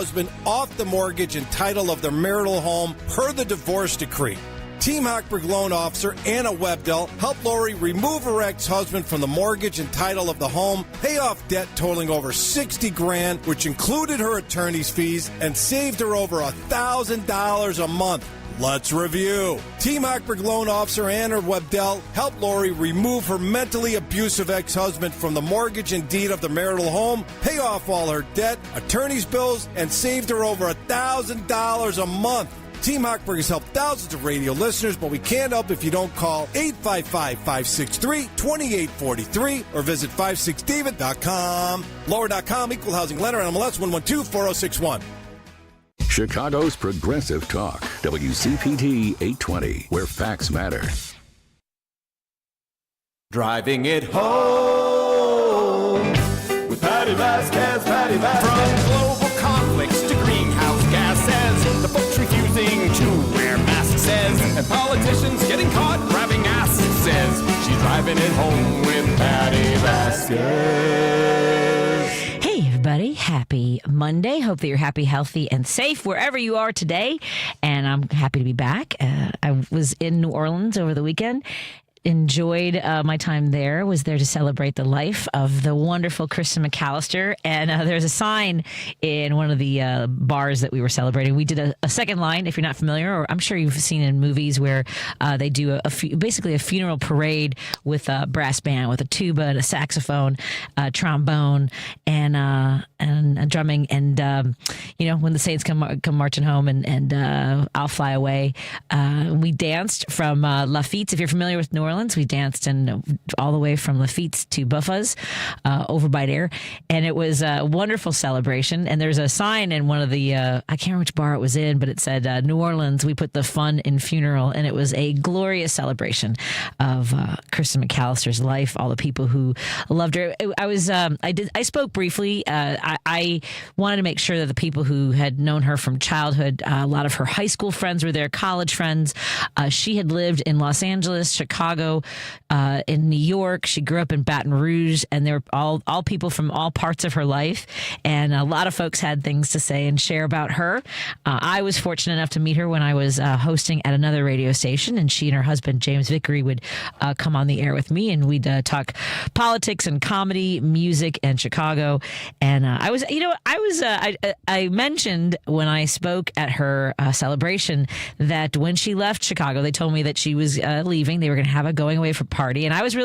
Husband off the mortgage and title of their marital home per the divorce decree. Team Hochberg loan officer Anna Webdell helped Lori remove her ex-husband from the mortgage and title of the home, pay off debt totaling over $60,000, which included her attorney's fees, and saved her over $1,000 a month. Let's review. Team Hochberg loan officer Anna Webdell helped Lori remove her mentally abusive ex-husband from the mortgage and deed of the marital home, pay off all her debt, attorney's bills, and saved her over $1,000 a month. Team Hochberg has helped thousands of radio listeners, but we can't help if you don't call 855-563-2843 or visit 56david.com. Lower.com, equal housing lender, NMLS 1124061. Chicago's Progressive Talk, WCPT 820, where facts matter. Driving it home with Patty Vasquez, Patty Vasquez. From global conflicts to greenhouse gases, the folks refusing to wear masks says, and politicians getting caught grabbing asses says, she's driving it home with Patty Vasquez. Hey everybody, happy Monday. Hope that you're happy, healthy, and safe wherever you are today. And I'm happy to be back. I was in New Orleans over the weekend. Enjoyed my time there, was there to celebrate the life of the wonderful Kristen McAllister. And there's a sign in one of the bars that we were celebrating. We did a second line, if you're not familiar, or I'm sure you've seen in movies where they do basically a funeral parade with a brass band, with a tuba and a saxophone, trombone, and drumming. And, when the Saints come marching home and I'll Fly Away, we danced from Lafitte's. If you're familiar with New Orleans, we danced all the way from Lafitte's to Buffa's over by there, and it was a wonderful celebration. And there's a sign in one of the I can't remember which bar it was in, but it said New Orleans, we put the fun in funeral. And it was a glorious celebration of Kristen McAllister's life, all the people who loved her. I spoke briefly. I wanted to make sure that the people who had known her from childhood, a lot of her high school friends were there, college friends. She had lived in Los Angeles, Chicago, in New York. She grew up in Baton Rouge, and they were all people from all parts of her life. And a lot of folks had things to say and share about her. I was fortunate enough to meet her when I was hosting at another radio station, and she and her husband, James Vickery, would come on the air with me, and we'd talk politics and comedy, music, and Chicago. And I mentioned when I spoke at her celebration that when she left Chicago, they told me that she was leaving. They were going to have a going away for party. And I was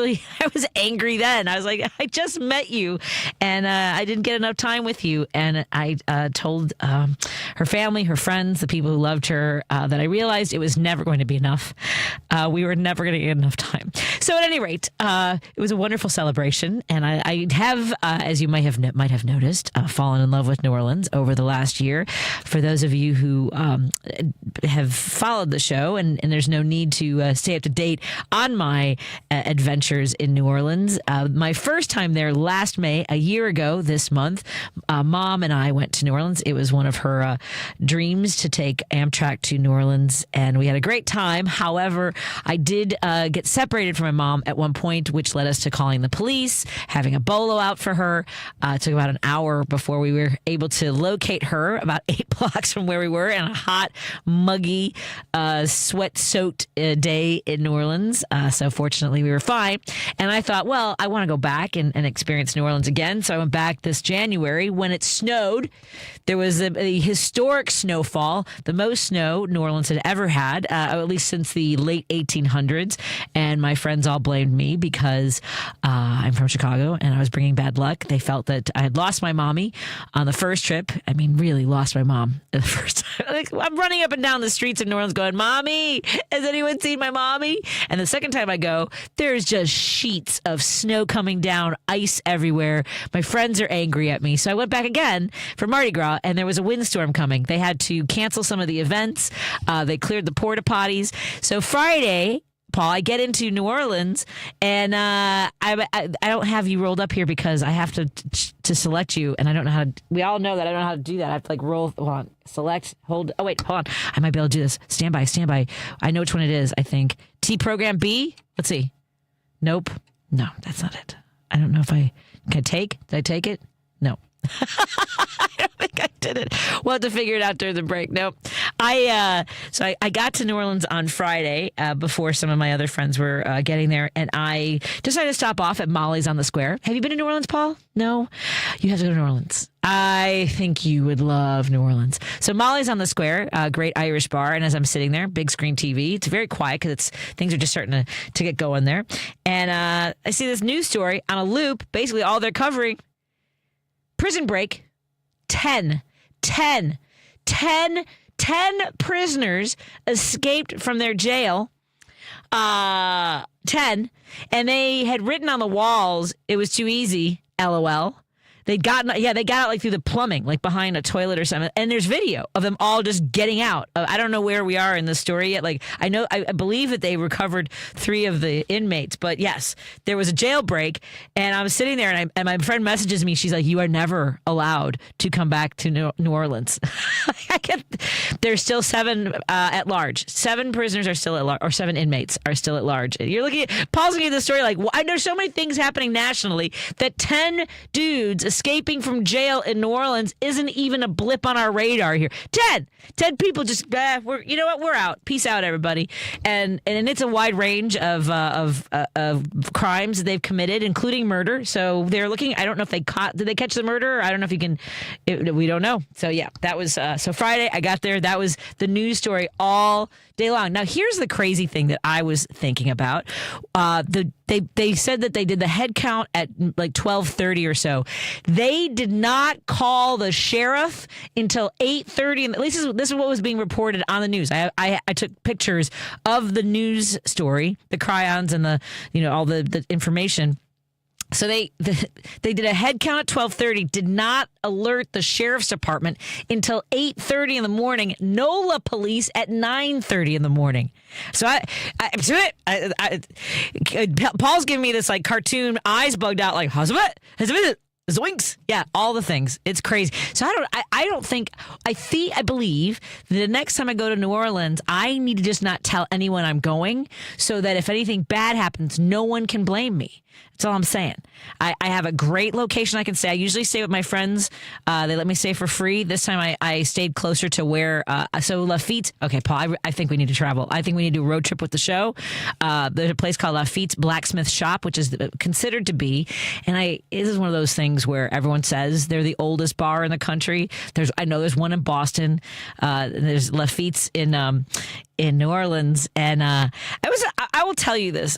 angry then. I was like, I just met you and I didn't get enough time with you. And I told her family, her friends, the people who loved her, that I realized it was never going to be enough. We were never going to get enough time. So at any rate, it was a wonderful celebration. And I have, as you might have noticed, fallen in love with New Orleans over the last year. For those of you who have followed the show, and there's no need to stay up to date on my adventures in New Orleans. My first time there last May, a year ago this month, Mom and I went to New Orleans. It was one of her dreams to take Amtrak to New Orleans, and we had a great time. However, I did get separated from my mom at one point, which led us to calling the police, having a bolo out for her. It took about an hour before we were able to locate her about 8 blocks from where we were in a hot, muggy, sweat-soaked day in New Orleans. So fortunately, we were fine. And I thought, well, I want to go back and experience New Orleans again. So I went back this January when it snowed. There was a historic snowfall, the most snow New Orleans had ever had, at least since the late 1800s. And my friends all blamed me because I'm from Chicago and I was bringing bad luck. They felt that I had lost my mommy on the first trip. I mean, really lost my mom the first time. Like, I'm running up and down the streets of New Orleans going, Mommy, has anyone seen my mommy? And the second time I go, there's just sheets of snow coming down, ice everywhere. My friends are angry at me. So I went back again for Mardi Gras, and there was a windstorm coming. They had to cancel some of the events. They cleared the porta potties. So Friday, Paul, I get into New Orleans, and I don't have you rolled up here because I have to select you, and I don't know how to. We all know that I don't know how to do that. I have to roll. Hold on, select, hold. Oh wait, hold on. I might be able to do this. Stand by. I know which one it is. I think T program B. Let's see. Nope. No, that's not it. I don't know if I can take. Did I take it? No. I don't think I did it. We'll have to figure it out during the break. Nope. I got to New Orleans on Friday before some of my other friends were getting there, and I decided to stop off at Molly's on the Square. Have you been to New Orleans, Paul? No? You have to go to New Orleans. I think you would love New Orleans. So Molly's on the Square, a great Irish bar, and as I'm sitting there, big screen TV. It's very quiet because things are just starting to get going there. And I see this news story on a loop. Basically, all they're covering, prison break, 10 prisoners escaped from their jail. 10. And they had written on the walls, it was too easy, LOL. They got out like through the plumbing, like behind a toilet or something. And there's video of them all just getting out. I don't know where we are in the story yet. Like I believe that they recovered 3 of the inmates, but yes, there was a jailbreak. And I was sitting there, and my friend messages me. She's like, "You are never allowed to come back to New Orleans." There's still 7 at large. 7 prisoners are still at large, or 7 inmates are still at large. You're looking at pausing at the story like, there's so many things happening nationally that 10 dudes escaping from jail in New Orleans isn't even a blip on our radar here. 10 people just, you know what? We're out. Peace out, everybody. And it's a wide range of crimes that they've committed, including murder. So they're looking. I don't know if did they catch the murderer? I don't know if you can. We don't know. So yeah, that was so Friday. I got there. That was the news story all day long. Now here's the crazy thing that I was thinking about. They said that they did the head count at like 12:30 or so. They did not call the sheriff until 8:30, and at least this is what was being reported on the news. I took pictures of the news story, the cryons and the all the information. So they did a head count at 12:30, did not alert the sheriff's department until 8:30 in the morning. NOLA police at 9:30 in the morning. So Paul's giving me this like cartoon eyes bugged out like Zoinks. Yeah, all the things. It's crazy. So I believe that the next time I go to New Orleans, I need to just not tell anyone I'm going so that if anything bad happens, no one can blame me. That's all I'm saying. I have a great location I can stay. I usually stay with my friends. They let me stay for free. This time I stayed closer to where, so Lafitte's. Okay, Paul, I think we need to travel. I think we need to do a road trip with the show. There's a place called Lafitte's Blacksmith Shop, which is considered to be, and this is one of those things where everyone says they're the oldest bar in the country. I know there's one in Boston. There's Lafitte's in New Orleans. And I will tell you this.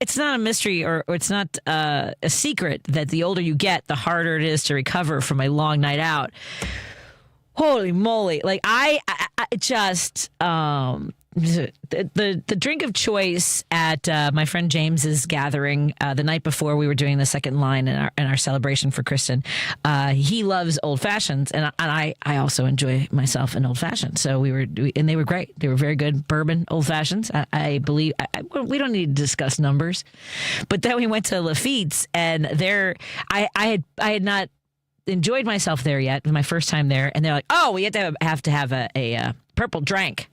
It's not a mystery or it's not a secret that the older you get, the harder it is to recover from a long night out. Holy moly. Like I just, the drink of choice at my friend James's gathering the night before we were doing the second line in our celebration for Kristen, he loves old fashions, and I also enjoy myself an old fashioned. So and they were great. They were very good bourbon old fashions. I believe we don't need to discuss numbers, but then we went to Lafitte's, and I had not enjoyed myself there yet. It was my first time there, and they're like, "Oh, we have to have a purple drink."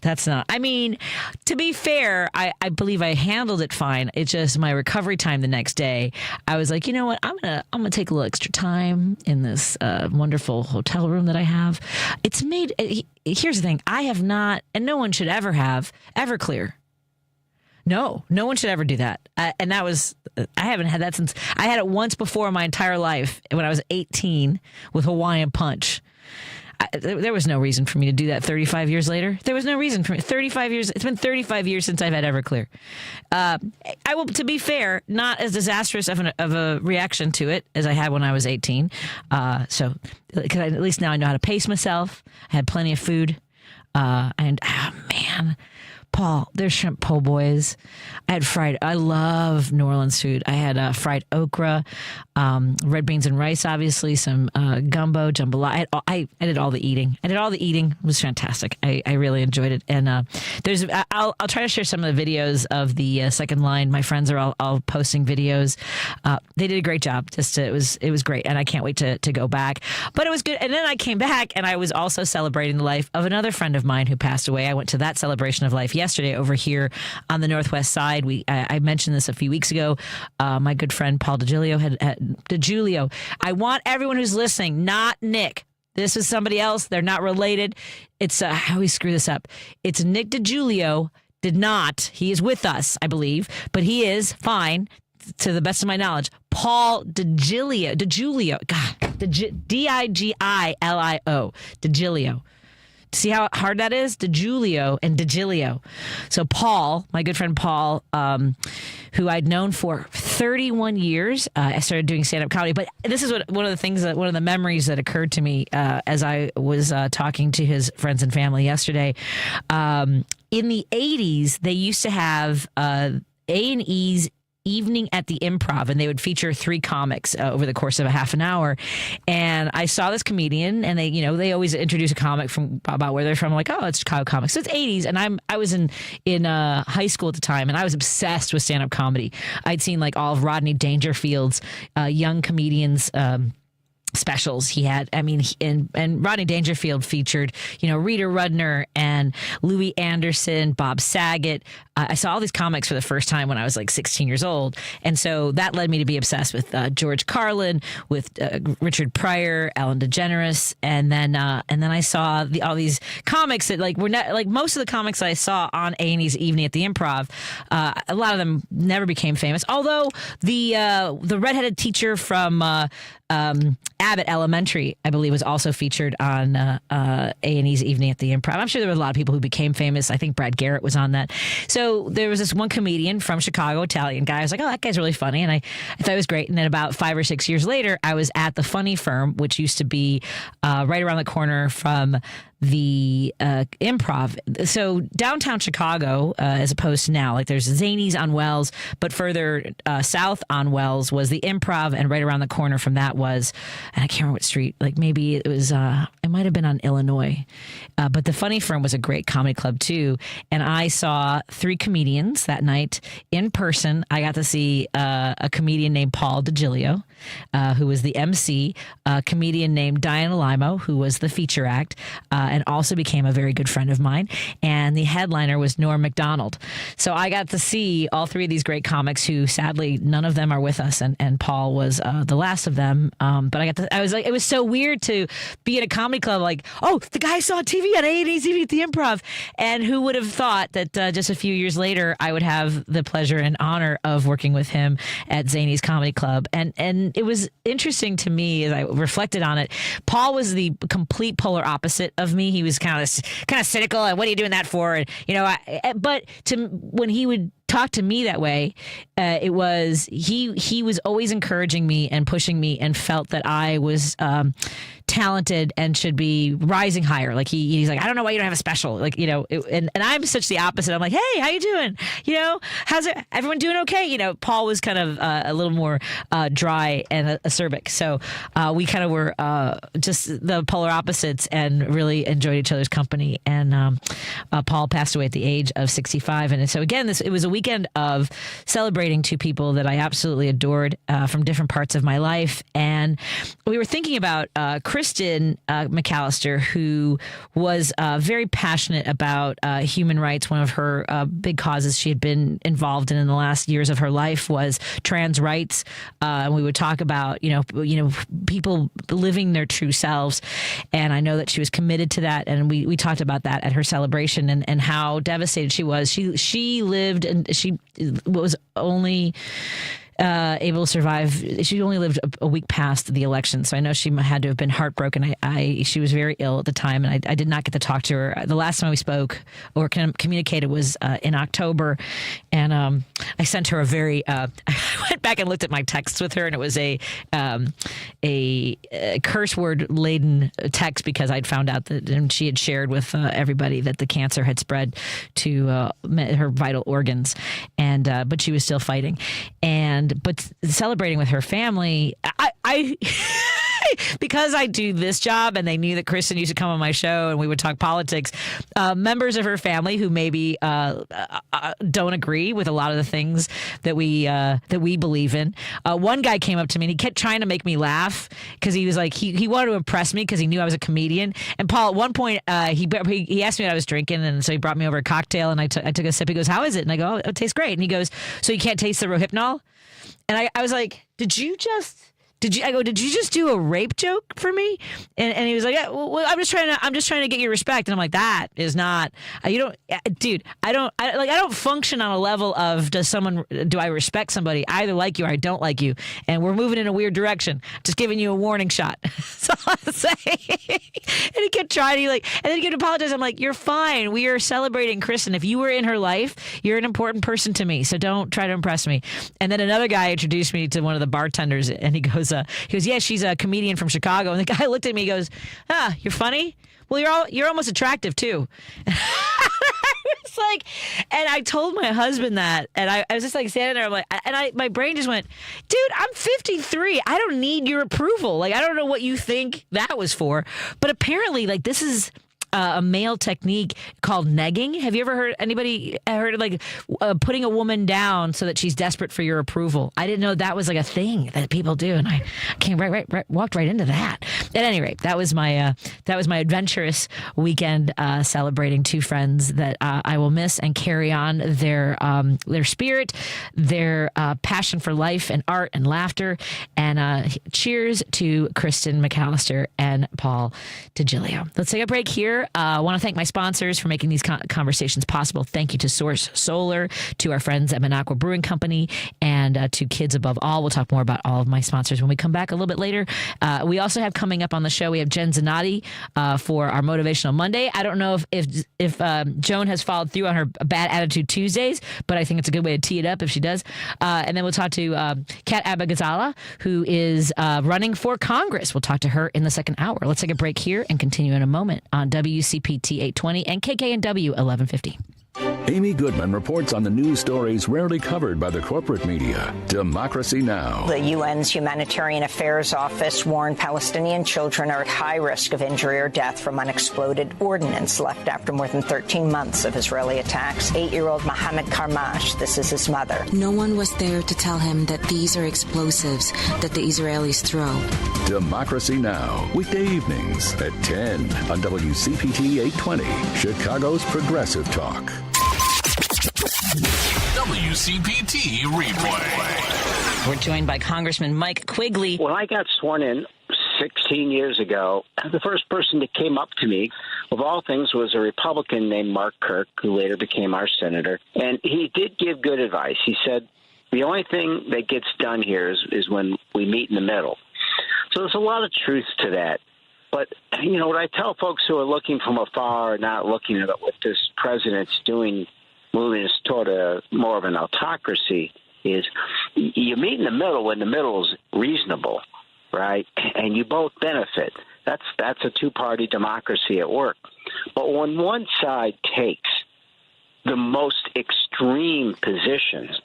That's not. I mean, to be fair, I believe I handled it fine. It's just my recovery time the next day. I was like, you know what? I'm gonna take a little extra time in this wonderful hotel room that I have. It's made. Here's the thing: I have not, and no one should ever have Everclear. No one should ever do that. And that was, I haven't had that since, I had it once before in my entire life when I was 18 with Hawaiian Punch. There was no reason for me to do that 35 years later. There was no reason for me. 35 years. It's been 35 years since I've had Everclear. I will, to be fair, not as disastrous of a reaction to it as I had when I was 18. So, because at least now I know how to pace myself. I had plenty of food. Man, Paul, there's shrimp po' boys. I love New Orleans food. I had fried okra, red beans and rice, obviously, some gumbo, jambalaya. I did all the eating. It was fantastic. I really enjoyed it. And I'll try to share some of the videos of the second line. My friends are all posting videos. They did a great job. It was great. And I can't wait to go back. But it was good. And then I came back and I was also celebrating the life of another friend of mine who passed away. I went to that celebration of life yesterday over here on the Northwest Side. I mentioned this a few weeks ago. My good friend Paul DiGiulio. I want everyone who's listening, not Nick. This is somebody else. They're not related. It's I always screw this up. It's Nick DiGiulio. Did not. He is with us, I believe, but he is fine, to the best of my knowledge. Paul DiGiulio. God, D-I-G-I-L-I-O. DiGiulio. See how hard that is? DiGiulio and DiGiulio. So Paul, my good friend Paul, who I'd known for 31 years, I started doing stand-up comedy. But this is one of the memories that occurred to me as I was talking to his friends and family yesterday. In the 80s, they used to have A&E's Evening at the Improv, and they would feature 3 comics over the course of a half an hour. And I saw this comedian, and they always introduce a comic from about where they're from. I'm like, oh, it's Chicago comics. So it's 80s, and I was in high school at the time, and I was obsessed with stand-up comedy. I'd seen like all of Rodney Dangerfield's young comedians specials. He had, and Rodney Dangerfield featured, Rita Rudner and Louis Anderson, Bob Saget. I saw all these comics for the first time when I was like 16 years old. And so that led me to be obsessed with George Carlin, with Richard Pryor, Ellen DeGeneres. And then I saw all these comics that were not, like most of the comics I saw on A&E's Evening at the Improv. A lot of them never became famous. Although the redheaded teacher from Abbott Elementary, I believe, was also featured on A&E's Evening at the Improv. I'm sure there were a lot of people who became famous. I think Brad Garrett was on that. So there was this one comedian from Chicago, Italian guy. I was like, oh, that guy's really funny. And I thought it was great. And then about 5 or 6 years later, I was at the Funny Firm, which used to be right around the corner from the Improv. So downtown Chicago, as opposed to now, like there's Zanies on Wells, but further south on Wells was the Improv, and right around the corner from that was, and I can't remember what street, like maybe it was, it might have been on Illinois, but the Funny Firm was a great comedy club too. And I saw 3 comedians that night in person. I got to see a comedian named Paul DiGiulio, who was the MC, a comedian named Diana Limo, who was the feature act, and also became a very good friend of mine. And the headliner was Norm Macdonald. So I got to see all 3 of these great comics who sadly none of them are with us. And Paul was the last of them. But I was like, it was so weird to be in a comedy club like, oh, the guy I saw on TV on A&E's Evening at the Improv. And who would have thought that just a few years later, I would have the pleasure and honor of working with him at Zanies Comedy Club. And it was interesting to me as I reflected on it. Paul was the complete polar opposite of me. He was kind of cynical, and what are you doing that for? And but when he would talk to me that way, it was he was always encouraging me and pushing me, and felt that I was talented and should be rising higher. Like he's like, I don't know why you don't have a special, like, and I'm such the opposite. I'm like, hey, how you doing? How's it? Everyone doing okay? Paul was kind of a little more dry and acerbic. So we kind of were just the polar opposites, and really enjoyed each other's company. And Paul passed away at the age of 65. And so again, it was a weekend of celebrating 2 people that I absolutely adored from different parts of my life. And we were thinking about Kristen McAllister, who was very passionate about human rights. One of her big causes she had been involved in the last years of her life was trans rights. And we would talk about, people living their true selves. And I know that she was committed to that. And we talked about that at her celebration, and how devastated she was. She lived, and she was only able to survive. She only lived a week past the election, so I know she had to have been heartbroken. She was very ill at the time, and I did not get to talk to her. The last time we spoke or communicated was in October, and I sent her a very. I went back and looked at my texts with her, and it was a curse word laden text, because I'd found out that, and she had shared with everybody that the cancer had spread to her vital organs, and but she was still fighting, but celebrating with her family, I because I do this job, and they knew that Kristen used to come on my show and we would talk politics. Members of her family who maybe don't agree with a lot of the things that we believe in. One guy came up to me and he kept trying to make me laugh because he was like he wanted to impress me because he knew I was a comedian. And Paul, at one point, he asked me what I was drinking, and so he brought me over a cocktail, and I took a sip. He goes, "How is it?" And I go, "Oh, it tastes great." And he goes, "So you can't taste the Rohypnol?" And I was like, Did you just do a rape joke for me? And he was like, yeah, well, I'm just trying to get your respect. And I'm like, that is not, I don't function on a level of do I respect somebody? I either like you or I don't like you. And we're moving in a weird direction. Just giving you a warning shot. That's all I'm saying. And he kept trying, and then he kept apologizing. I'm like, you're fine. We are celebrating Kristen. If you were in her life, you're an important person to me. So don't try to impress me. And then another guy introduced me to one of the bartenders, and he goes, yeah, she's a comedian from Chicago. And the guy looked at me, he goes, you're funny? Well, you're almost attractive too. It's like, and I told my husband that, and I was just like standing there, I'm like, my brain just went, dude, I'm 53. I don't need your approval. Like, I don't know what you think that was for, but apparently, like, this is a male technique called negging. Have you ever heard putting a woman down so that she's desperate for your approval? I didn't know that was like a thing that people do, and I came walked right into that. At any rate, that was my adventurous weekend celebrating two friends that I will miss and carry on their spirit, their passion for life and art and laughter. And cheers to Kristen McAllister and Paul DiGilio. Let's take a break here. I want to thank my sponsors for making these conversations possible. Thank you to Source Solar, to our friends at Minocqua Brewing Company, and to Kids Above All. We'll talk more about all of my sponsors when we come back a little bit later. We also have coming up on the show, we have Jen Zanotti for our Motivational Monday. I don't know if Joan has followed through on her Bad Attitude Tuesdays, but I think it's a good way to tee it up if she does. And then we'll talk to Kat Abba-Ghazala, who is running for Congress. We'll talk to her in the second hour. Let's take a break here and continue in a moment on WCPT 820 and KKNW 1150. Amy Goodman reports on the news stories rarely covered by the corporate media. Democracy Now! The UN's Humanitarian Affairs Office warned Palestinian children are at high risk of injury or death from unexploded ordnance left after more than 13 months of Israeli attacks. 8-year-old Mohammed Karmash, this is his mother. No one was there to tell him that these are explosives that the Israelis throw. Democracy Now! Weekday evenings at 10 on WCPT 820, Chicago's Progressive Talk. WCPT Replay. We're joined by Congressman Mike Quigley. When I got sworn in 16 years ago, the first person that came up to me, of all things, was a Republican named Mark Kirk, who later became our senator. And he did give good advice. He said, the only thing that gets done here is when we meet in the middle. So there's a lot of truth to that. But, what I tell folks who are looking from afar, not looking at what this president's doing, moving us toward more of an autocracy, is you meet in the middle when the middle is reasonable, right? And you both benefit. That's a two-party democracy at work. But when one side takes the most extreme positions,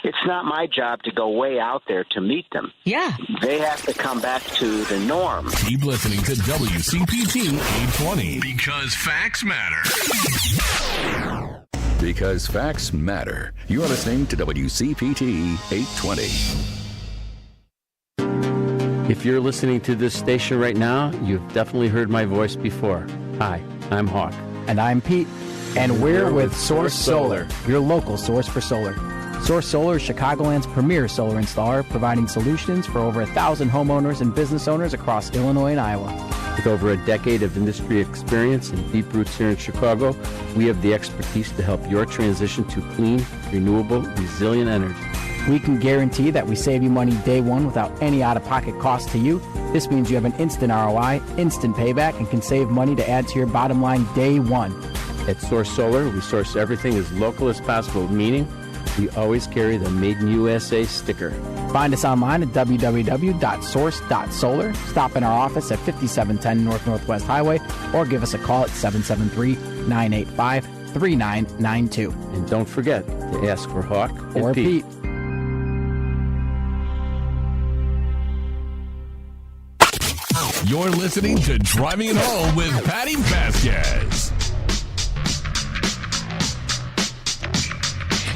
it's not my job to go way out there to meet them. Yeah. They have to come back to the norm. Keep listening to WCPT 820 because facts matter. Because facts matter. You're listening to WCPT 820. If you're listening to this station right now, you've definitely heard my voice before. Hi, I'm Hawk. And I'm Pete. And we're with Source Solar, your local source for solar. Source Solar is Chicagoland's premier solar installer, providing solutions for over 1,000 homeowners and business owners across Illinois and Iowa. With over a decade of industry experience and deep roots here in Chicago, we have the expertise to help your transition to clean, renewable, resilient energy. We can guarantee that we save you money day one without any out-of-pocket cost to you. This means you have an instant ROI, instant payback, and can save money to add to your bottom line day one. At Source Solar, we source everything as local as possible, meaning we always carry the Made in USA sticker. Find us online at www.source.solar. Stop in our office at 5710 North Northwest Highway or give us a call at 773-985-3992. And don't forget to ask for Hawk or Pete. You're listening to Driving It Home with Patty Vasquez.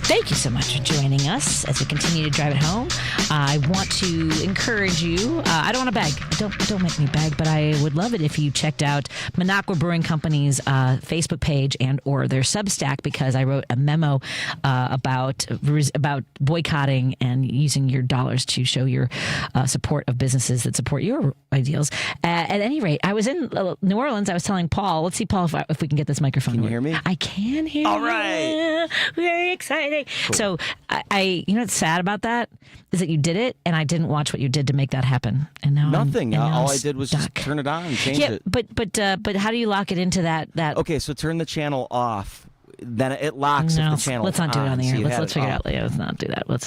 Thank you so much for joining us as we continue to drive it home. I want to encourage you. I don't want to beg. Don't make me beg, but I would love it if you checked out Minocqua Brewing Company's Facebook page and or their Substack, because I wrote a memo about boycotting and using your dollars to show your support of businesses that support your ideals. At any rate, I was in New Orleans. I was telling Paul. Let's see, Paul, if we can get this microphone. Can you hear me? I can hear you. All right. Very exciting. Cool. So I you know what's sad about that is that you did it and I didn't watch what you did to make that happen. And now nothing. Now All I did was just turn it on and change it. But how do you lock it into that? Okay, so turn the channel off. Then it locks if the channel. Let's not do it on the air. So Let's figure it out. Yeah, let's not do that. Well,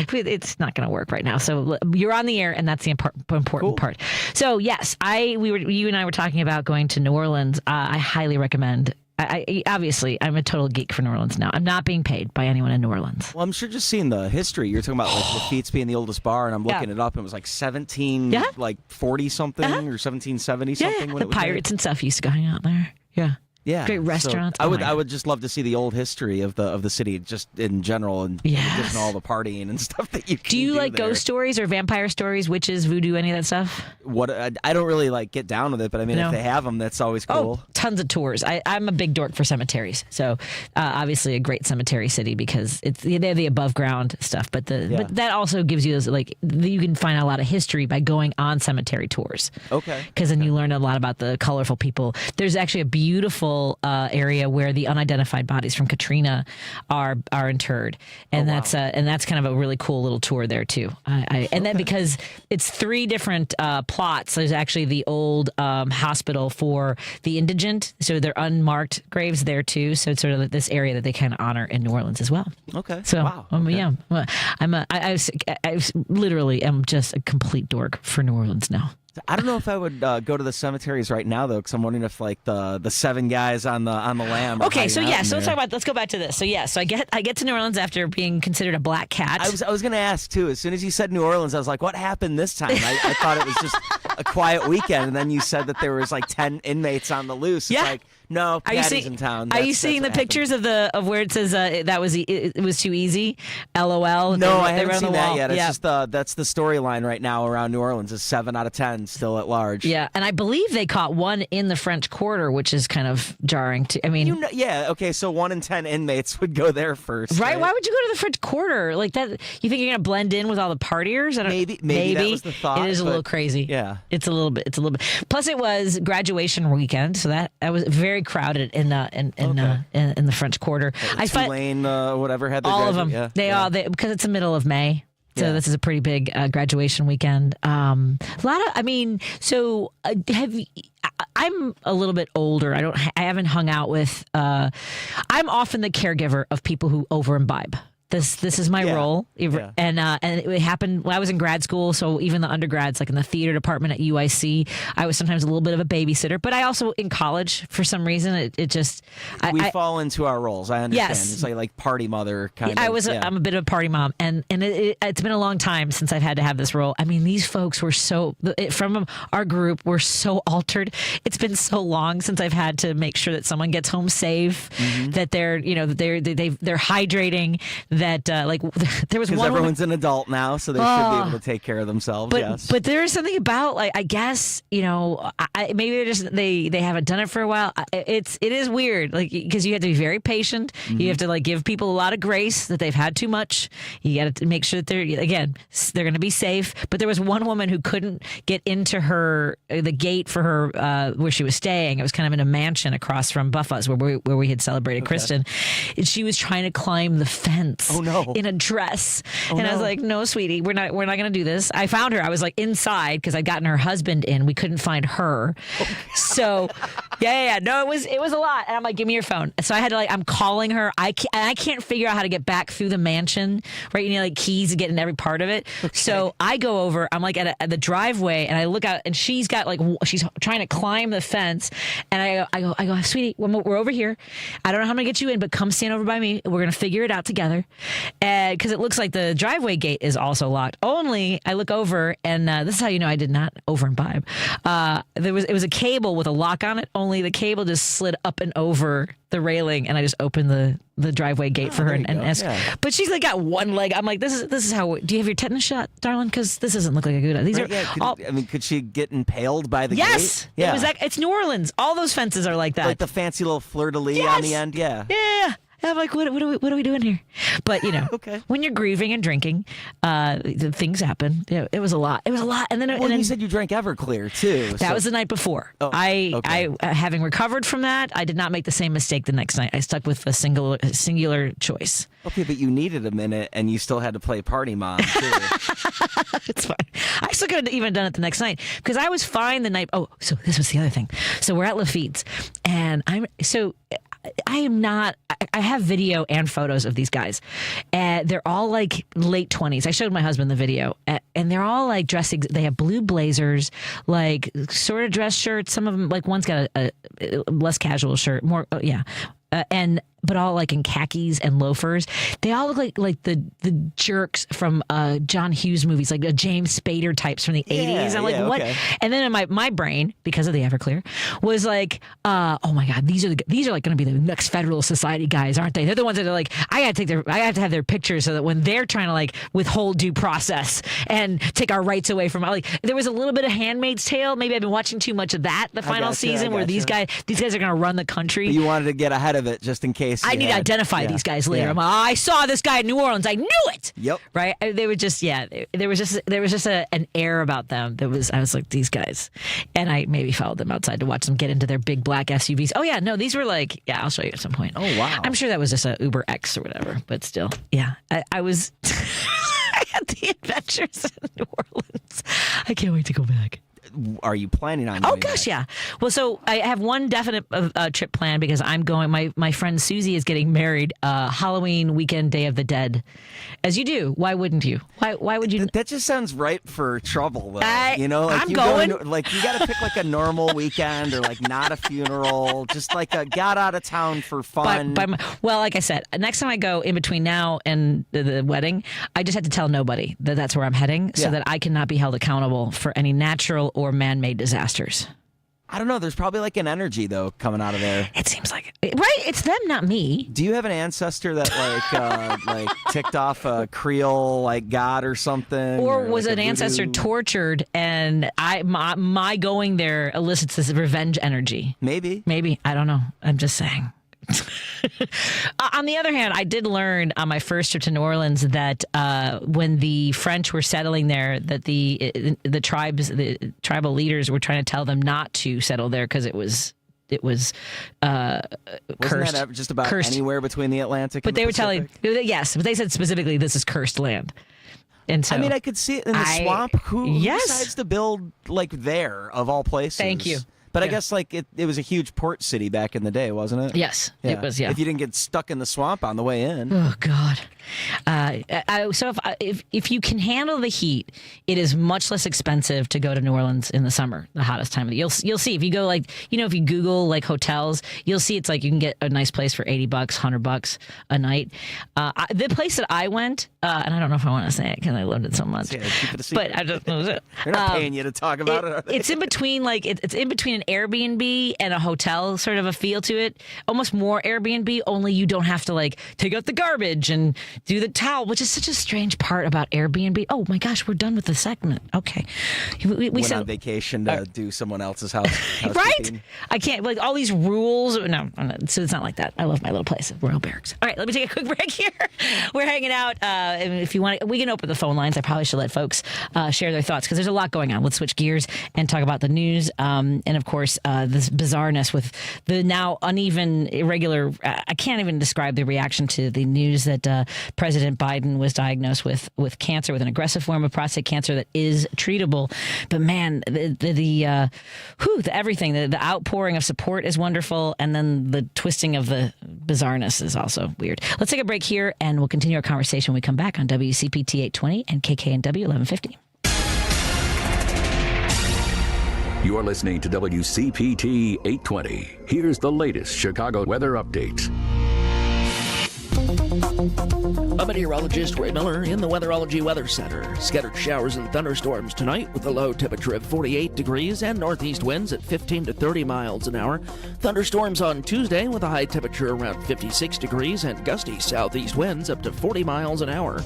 it's not going to work right now. So you're on the air, and that's the important part. So yes, you and I were talking about going to New Orleans. I highly recommend. Obviously, I'm a total geek for New Orleans now. I'm not being paid by anyone in New Orleans. Well, I'm sure just seeing the history. You're talking about like Lafitte's being the oldest bar, and I'm looking it up, and it was like 1740 something or 1770 something. Yeah, when the it was pirates and stuff used to go hang out there. Yeah. Yeah, great restaurants. So I would just love to see the old history of the city, just in general, and just all the partying and stuff that you can do. Do you like there. ghost stories or vampire stories, witches, voodoo, any of that stuff? What I don't really like get down with it, but I mean, if they have them, that's always cool. Oh, tons of tours. I'm a big dork for cemeteries, so obviously a great cemetery city because they have the above ground stuff, but that also gives you you can find out a lot of history by going on cemetery tours. Okay, because then you learn a lot about the colorful people. There's actually a beautiful area where the unidentified bodies from Katrina are interred, and that's kind of a really cool little tour there too. And then because it's 3 different plots, there's actually the old hospital for the indigent, so they're unmarked graves there too. So it's sort of this area that they kind of honor in New Orleans as well. Okay. So wow. Okay. Yeah, I literally am just a complete dork for New Orleans now. I don't know if I would go to the cemeteries right now though, because I'm wondering if like the 7 guys on the lam. Okay, so let's go back to this. So so I get to New Orleans after being considered a black cat. I was going to ask too. As soon as you said New Orleans, I was like, what happened this time? I thought it was just a quiet weekend, and then you said that there was like 10 inmates on the loose. It's like, no, Patty's in town. Are you seeing the pictures of where it says it was too easy? LOL. No, I haven't seen that yet. It's just that's the storyline right now around New Orleans is 7 out of 10 still at large. Yeah, and I believe they caught 1 in the French Quarter, which is kind of jarring. I mean, okay, so 1 in 10 inmates would go there first, right? Why would you go to the French Quarter like that? You think you're gonna blend in with all the partiers? Maybe that was the thought. It is a little crazy. Yeah, it's a little bit. Plus, it was graduation weekend, so that was very crowded in the French Quarter. Tulane, whatever had their all of them. Yeah. They all because it's the middle of May. So this is a pretty big graduation weekend. A lot of, I'm a little bit older. I haven't hung out with. I'm often the caregiver of people who over imbibe. This is my role, and it happened when I was in grad school. So even the undergrads, like in the theater department at UIC, I was sometimes a little bit of a babysitter. But I also in college, for some reason, we fall into our roles. I understand. Yes. It's like party mother kind of. I'm a bit of a party mom, and it's been a long time since I've had to have this role. I mean, these folks were from our group were so altered. It's been so long since I've had to make sure that someone gets home safe, that they're hydrating. That there was one everyone's an adult now, so they should be able to take care of themselves. But there is something about I guess maybe they haven't done it for a while. It is weird because you have to be very patient. You have to give people a lot of grace that they've had too much. You got to make sure that they're going to be safe. But there was one woman who couldn't get into the gate for her where she was staying. It was kind of in a mansion across from Buffa's where we had celebrated Kristen. And she was trying to climb the fence. Oh no! In a dress, I was like, "No, sweetie, we're not going to do this." I found her. I was inside because I'd gotten her husband in. We couldn't find her, so no, it was a lot. And I'm like, "Give me your phone." So I had to I'm calling her. I can't figure out how to get back through the mansion. Right, you need keys to get in every part of it. Okay. So I go over. I'm at the driveway, and I look out, and she's got she's trying to climb the fence, and I go, "Sweetie, we're over here. I don't know how I'm gonna get you in, but come stand over by me. We're gonna figure it out together." and because it looks like the driveway gate is also locked. Only I look over, and this is how you know I did not over imbibe. It was a cable with a lock on it. Only the cable just slid up and over the railing, and I just opened the driveway gate for her and asked. Yeah. But she's like got one leg. I'm like, this is how. Do you have your tetanus shot, darling? Because this doesn't look like a good. These are. Could she get impaled by the gate? Yes. Yeah. It was like it's New Orleans. All those fences are like that. Like the fancy little fleur-de-lis on the end. Yeah. Yeah. I'm like, what are we doing here? But, okay. When you're grieving and drinking, things happen. It was a lot. It was a lot. And then, you said you drank Everclear, too. That was the night before. Oh, I having recovered from that, I did not make the same mistake the next night. I stuck with a singular choice. Okay, but you needed a minute, and you still had to play party mom, too. It's fine. I still could have even done it the next night, because I was fine the night. Oh, so this was the other thing. So we're at Lafitte's, and I am not. I have video and photos of these guys. They're all like late 20s. I showed my husband the video, and they're all like dressing. They have blue blazers, like sort of dress shirts. Some of them, like one's got a less casual shirt, more, but all like in khakis and loafers. They all look like the jerks from John Hughes movies, like James Spader types from the 80s. I'm like, what? Okay. And then in my brain, because of the Everclear, was like, oh my God, these are like going to be the next Federalist Society guys, aren't they? They're the ones that are like, I have to have their pictures so that when they're trying to like withhold due process and take our rights away from, like, there was a little bit of Handmaid's Tale. Maybe I've been watching too much of that the final season where these guys are going to run the country. But you wanted to get ahead of it just in case. I need to identify these guys later. I'm like, I saw this guy in New Orleans. I knew it. Yep. Right. They were just, there was just an air about them I was like, these guys. And I maybe followed them outside to watch them get into their big black SUVs. Oh yeah, no, these were like, I'll show you at some point. Oh wow. I'm sure that was just a Uber X or whatever, but still, I was, I had the adventures in New Orleans. I can't wait to go back. Are you planning on? Oh gosh, yeah. Well, so I have one definite trip planned because I'm going. My friend Susie is getting married Halloween weekend, Day of the Dead. As you do. Why wouldn't you? Why would you? That just sounds ripe for trouble, though. I'm going. Like you got to pick like a normal weekend or like not a funeral, just like a got out of town for fun. Well, like I said, next time I go in between now and the wedding, I just have to tell nobody that that's where I'm heading, so that I cannot be held accountable for any natural or man-made disasters. I don't know. There's probably like an energy though coming out of there. It seems like it. Right? It's them, not me. Do you have an ancestor that like ticked off a Creole like god or something? Or was an ancestor tortured and my going there elicits this revenge energy? Maybe. I don't know. I'm just saying. On the other hand, I did learn on my first trip to New Orleans that when the French were settling there, that the tribal leaders were trying to tell them not to settle there because it was cursed. Wasn't that just about anywhere between the Atlantic? But they were telling but they said specifically this is cursed land. And so, I mean, I could see it in the swamp. Who decides to build like there of all places? Thank you. But I guess like it was a huge port city back in the day, wasn't it? Yes, it was. Yeah. If you didn't get stuck in the swamp on the way in. Oh God. So if you can handle the heat, it is much less expensive to go to New Orleans in the summer, the hottest time of the year. You'll see if you go if you Google like hotels, you'll see it's like you can get a nice place for $80, $100 a night. The place that I went, and I don't know if I want to say it because I loved it so much. Yeah, keep it a secret. But I just know it. They're not paying you to talk about it. It's in between it's in between an Airbnb and a hotel, sort of a feel to it. Almost more Airbnb, only you don't have to take out the garbage and do the towel, which is such a strange part about Airbnb. Oh my gosh, we're done with the segment. Okay, we went on vacation to do someone else's house. Right? I can't all these rules. No, so it's not like that. I love my little place, Royal Barracks. All right, let me take a quick break here. We're hanging out. If you want, we can open the phone lines. I probably should let folks share their thoughts because there's a lot going on. Let's switch gears and talk about the news and of course this bizarreness with the now uneven, irregular. I can't even describe the reaction to the news that President Biden was diagnosed with cancer, with an aggressive form of prostate cancer that is treatable. But man, the everything, the outpouring of support is wonderful, and then the twisting of the bizarreness is also weird. Let's take a break here, and we'll continue our conversation when we come back on WCPT 820 and KKNW 1150. You're listening to WCPT 820. Here's the latest Chicago weather update. I'm meteorologist Ray Miller in the Weatherology Weather Center. Scattered showers and thunderstorms tonight with a low temperature of 48 degrees and northeast winds at 15 to 30 miles an hour. Thunderstorms on Tuesday with a high temperature around 56 degrees and gusty southeast winds up to 40 miles an hour.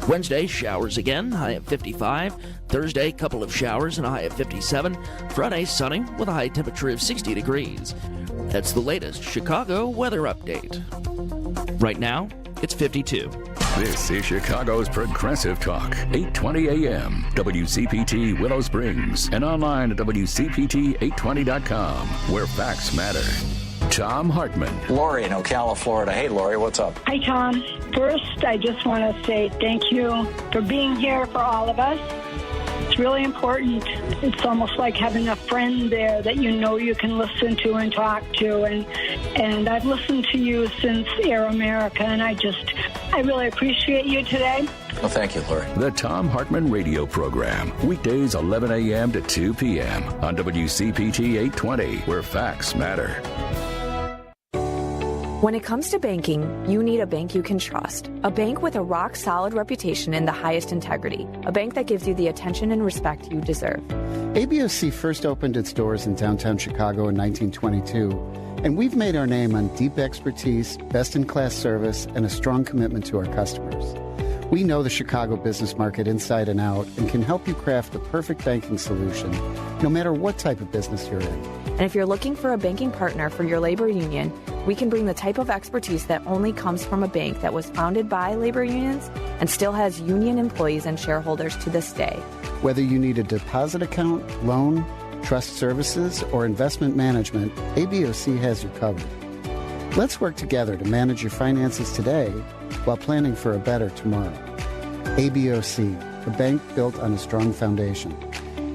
Wednesday, showers again, high of 55. Thursday, couple of showers and a high of 57. Friday, sunny with a high temperature of 60 degrees. That's the latest Chicago weather update. Right now, it's 52. This is Chicago's Progressive Talk, 820 AM, WCPT Willow Springs, and online at WCPT820.com, where facts matter. Tom Hartman. Lori in Ocala, Florida. Hey, Lori, what's up? Hi, Tom. First, I just want to say thank you for being here for all of us. It's really important. It's almost like having a friend there that you know you can listen to and talk to. And I've listened to you since Air America, and I really appreciate you today. Well, thank you, Lori. The Tom Hartman Radio Program, weekdays 11 a.m. to 2 p.m. on WCPT 820, where facts matter. When it comes to banking, you need a bank you can trust. A bank with a rock-solid reputation and the highest integrity. A bank that gives you the attention and respect you deserve. ABOC first opened its doors in downtown Chicago in 1922, and we've made our name on deep expertise, best-in-class service, and a strong commitment to our customers. We know the Chicago business market inside and out and can help you craft the perfect banking solution, no matter what type of business you're in. And if you're looking for a banking partner for your labor union, we can bring the type of expertise that only comes from a bank that was founded by labor unions and still has union employees and shareholders to this day. Whether you need a deposit account, loan, trust services, or investment management, ABOC has you covered. Let's work together to manage your finances today while planning for a better tomorrow. ABOC, a bank built on a strong foundation.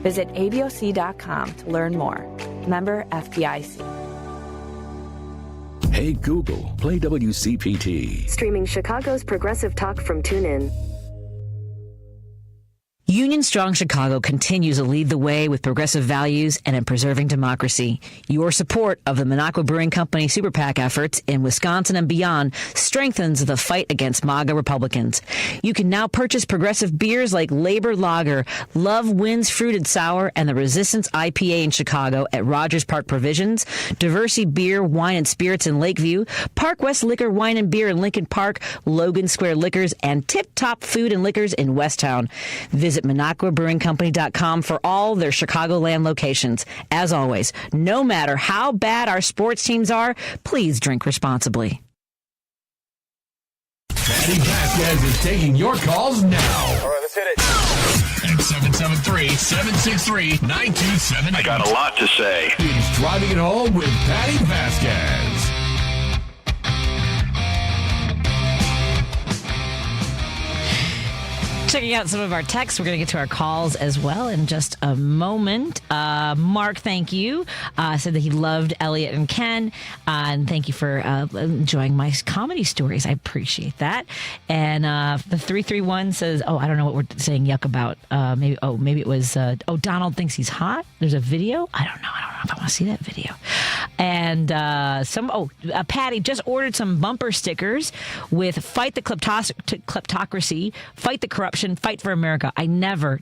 Visit ABOC.com to learn more. Member FDIC. Hey Google, play WCPT. Streaming Chicago's Progressive Talk from TuneIn. Union Strong Chicago continues to lead the way with progressive values and in preserving democracy. Your support of the Minocqua Brewing Company Super PAC efforts in Wisconsin and beyond strengthens the fight against MAGA Republicans. You can now purchase progressive beers like Labor Lager, Love Wins Fruited Sour, and the Resistance IPA in Chicago at Rogers Park Provisions, Diversey Beer, Wine, and Spirits in Lakeview, Park West Liquor, Wine, and Beer in Lincoln Park, Logan Square Liquors, and Tip Top Food and Liquors in Westtown. Visit MinocquaBrewingCompany.com for all their Chicagoland locations. As always, no matter how bad our sports teams are, please drink responsibly. Patty Vasquez is taking your calls now. All right, let's hit it. At 773-763-9278. I got a lot to say. It's Driving It Home with Patty Vasquez. Checking out some of our texts. We're going to get to our calls as well in just a moment. Mark, thank you. Said that he loved Elliot and Ken. And thank you for enjoying my comedy stories. I appreciate that. And the 331 says, I don't know what we're saying yuck about. Maybe it was, Donald thinks he's hot. There's a video. I don't know if I want to see that video. And Patty just ordered some bumper stickers with Fight the Kleptocracy, Fight the Corruption, Fight for America. I never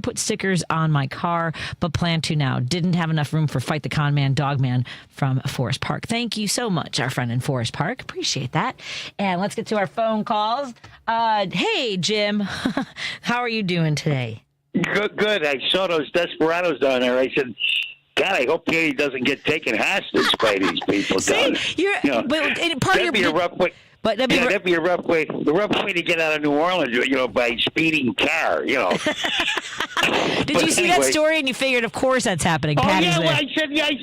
put stickers on my car, but plan to now. Didn't have enough room for Fight the Con Man, Dog Man from Forest Park. Thank you so much, our friend in Forest Park. Appreciate that. And let's get to our phone calls. Hey, Jim. How are you doing today? Good. I saw those desperados down there. I said, God, I hope Katie doesn't get taken hostage by these people. That'd be a rough way. But that'd be a rough way. The rough way to get out of New Orleans, by speeding car. Did you see that story and you figured, of course, that's happening? Patty's there. I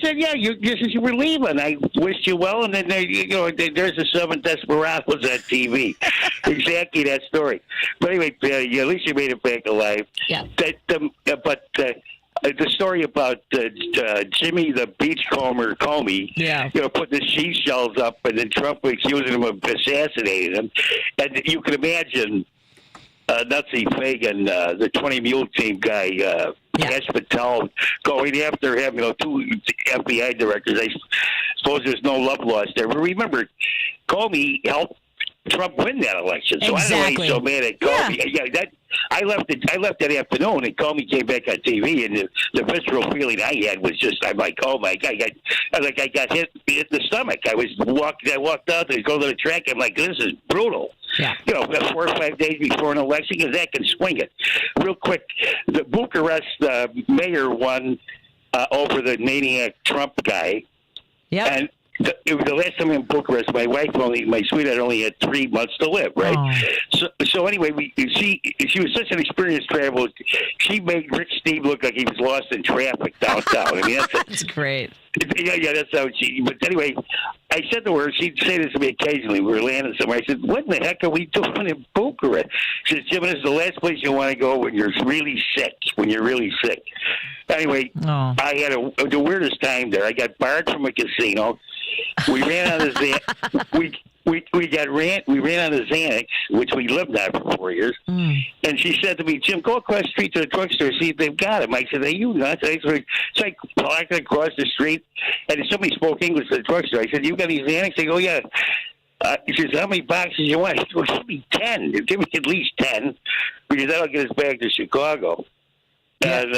said, you were leaving. I wished you well, and then there's the 7 desperados on TV. Exactly that story. But anyway, at least you made it back alive. Yeah. The story about Jimmy the Beachcomber Comey, putting the seashells up, and then Trump accusing him of assassinating him. And you can imagine Nutsy Fagan, the 20 Mule Team guy, Ash Patel, going after him, 2 FBI directors. I suppose there's no love lost there. But remember, Comey helped Trump win that election. So Exactly. I don't know why he's so mad at Comey. Yeah, I left that afternoon, and Comey came back on TV, and the visceral feeling I had was just, I'm like, oh my God, I got hit in the stomach. I walked out to go to the track. I'm like, this is brutal. Yeah. 4 or 5 days before an election, because that can swing it. Real quick, the Bucharest mayor won over the maniac Trump guy. Yeah. And it was the last time in Bucharest, my sweetheart only had 3 months to live, right? Oh. So anyway, she was such an experienced traveler. She made Rick Steve look like he was lost in traffic downtown. I mean, that's great. Yeah, that's how she. But anyway, I said to her, she'd say this to me occasionally. We were landing somewhere. I said, "What in the heck are we doing in Bucharest?" She said, "Jim, this is the last place you want to go when you're really sick. When you're really sick." Anyway, I had the weirdest time there. I got barred from a casino. We ran out of we ran out of Xanax, which we lived on for 4 years. And she said to me, "Jim, go across the street to the drugstore, see if they've got him." I said, "Are you nuts?" So I walked across the street, and somebody spoke English at the drugstore. I said, "You got any Xanax?" They go, "Yeah." He says, "How many boxes you want?" I said, "Well, give me 10. Give me at least 10, because that'll get us back to Chicago." And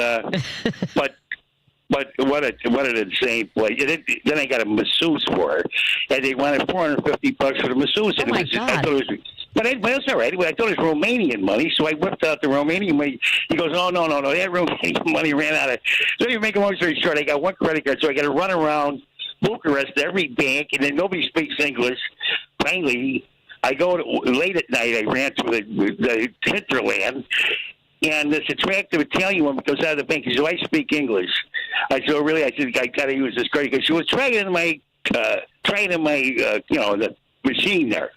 But what an insane place! Then I got a masseuse for her, and they wanted $450 for the masseuse. Oh my God! But that's all right. I thought it was Romanian money, so I whipped out the Romanian money. He goes, "Oh no! That Romanian money ran out of." So you make a long story short, I got one credit card, so I got to run around Bucharest to every bank, and then nobody speaks English. Finally, I go late at night. I ran through the hinterland. And this attractive Italian woman goes out of the bank. She said, "I speak English." I said, "Oh, really?" I said, "I got to use this credit card." She was trying in my the machine there.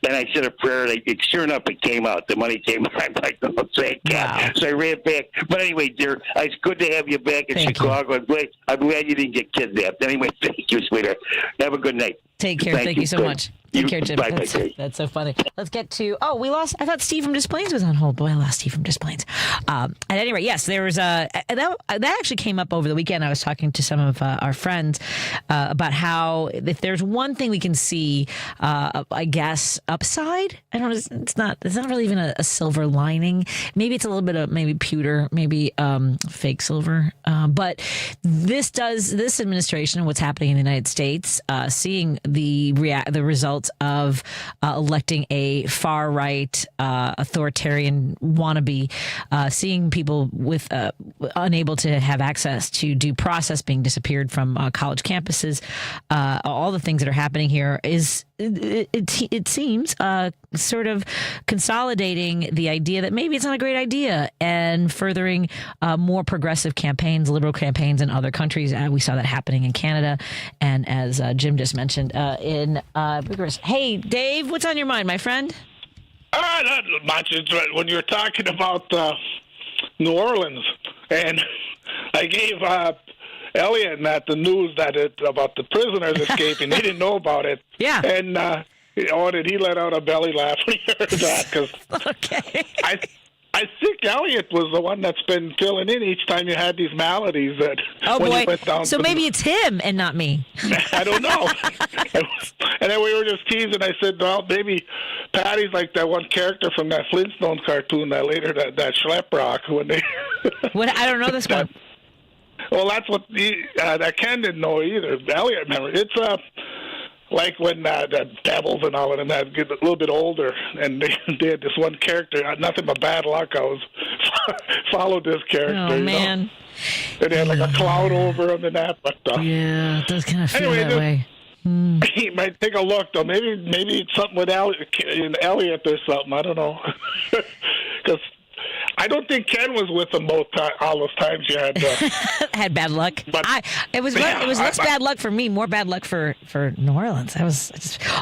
Then I said a prayer. Sure enough, it came out. The money came out. I'm like, "Oh, thank God." Wow. So I ran back. But anyway, dear, it's good to have you back in Chicago. I'm glad you didn't get kidnapped. Anyway, thank you, sweetheart. Have a good night. Take care. Thank you so much. Take care, Jim. That's so funny. Let's get to. Oh, we lost. I thought Steve from Des Plaines was on hold. Boy, I lost Steve from Des Plaines. At any rate, yes, there was that actually came up over the weekend. I was talking to some of our friends about how if there's one thing we can see, I guess upside. I don't know. It's not really even a silver lining. Maybe it's a little bit of maybe pewter, maybe fake silver. But this administration and what's happening in the United States, seeing the results of electing a far-right authoritarian wannabe, seeing people with unable to have access to due process being disappeared from college campuses, all the things that are happening here is it seems sort of consolidating the idea that maybe it's not a great idea and furthering more progressive campaigns, liberal campaigns in other countries. We saw that happening in Canada, and as Jim just mentioned, in Bucharest. Hey, Dave, what's on your mind, my friend? Not much. It's when you're talking about New Orleans, and I gave Elliot and the news about the prisoners escaping. They didn't know about it. Yeah. And did he let out a belly laugh when he heard that? Because okay. I think Elliot was the one that's been filling in each time you had these maladies. Oh, when boy. You went down so maybe it's him and not me. I don't know. And then we were just teasing. I said, well, maybe Patty's like that one character from that Flintstones cartoon that Schleprock. When they what? I don't know this one. Well, that's what that Ken didn't know either. Elliot remember. It's like when the Devils and all of them that get a little bit older, and they had this one character, nothing but bad luck. I was followed this character. Oh, man. You know? And they had like a cloud over him and that. But yeah, it does kind of feel that way. He might take a look, though. Maybe it's something with Elliot or something. I don't know. Because I don't think Ken was with them all those times you had. Had bad luck. But it was less bad luck for me, more bad luck for New Orleans.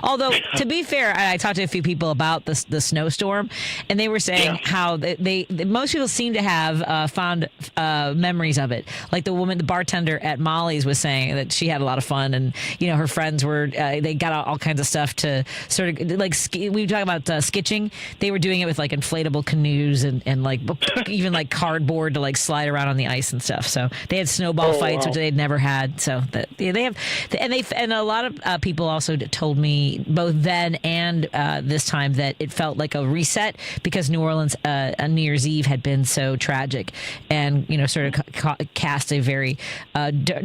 Although to be fair, I talked to a few people about the snowstorm, and they were saying how they most people seem to have fond memories of it. Like the bartender at Molly's was saying that she had a lot of fun, and her friends were they got all kinds of stuff to sort of like we were talking about skitching. They were doing it with like inflatable canoes and like even like cardboard to like slide around on the ice and stuff. So they had snowball fights, which they'd never had. So they have, and a lot of people also told me both then and this time that it felt like a reset because New Orleans on New Year's Eve had been so tragic and, sort of cast a very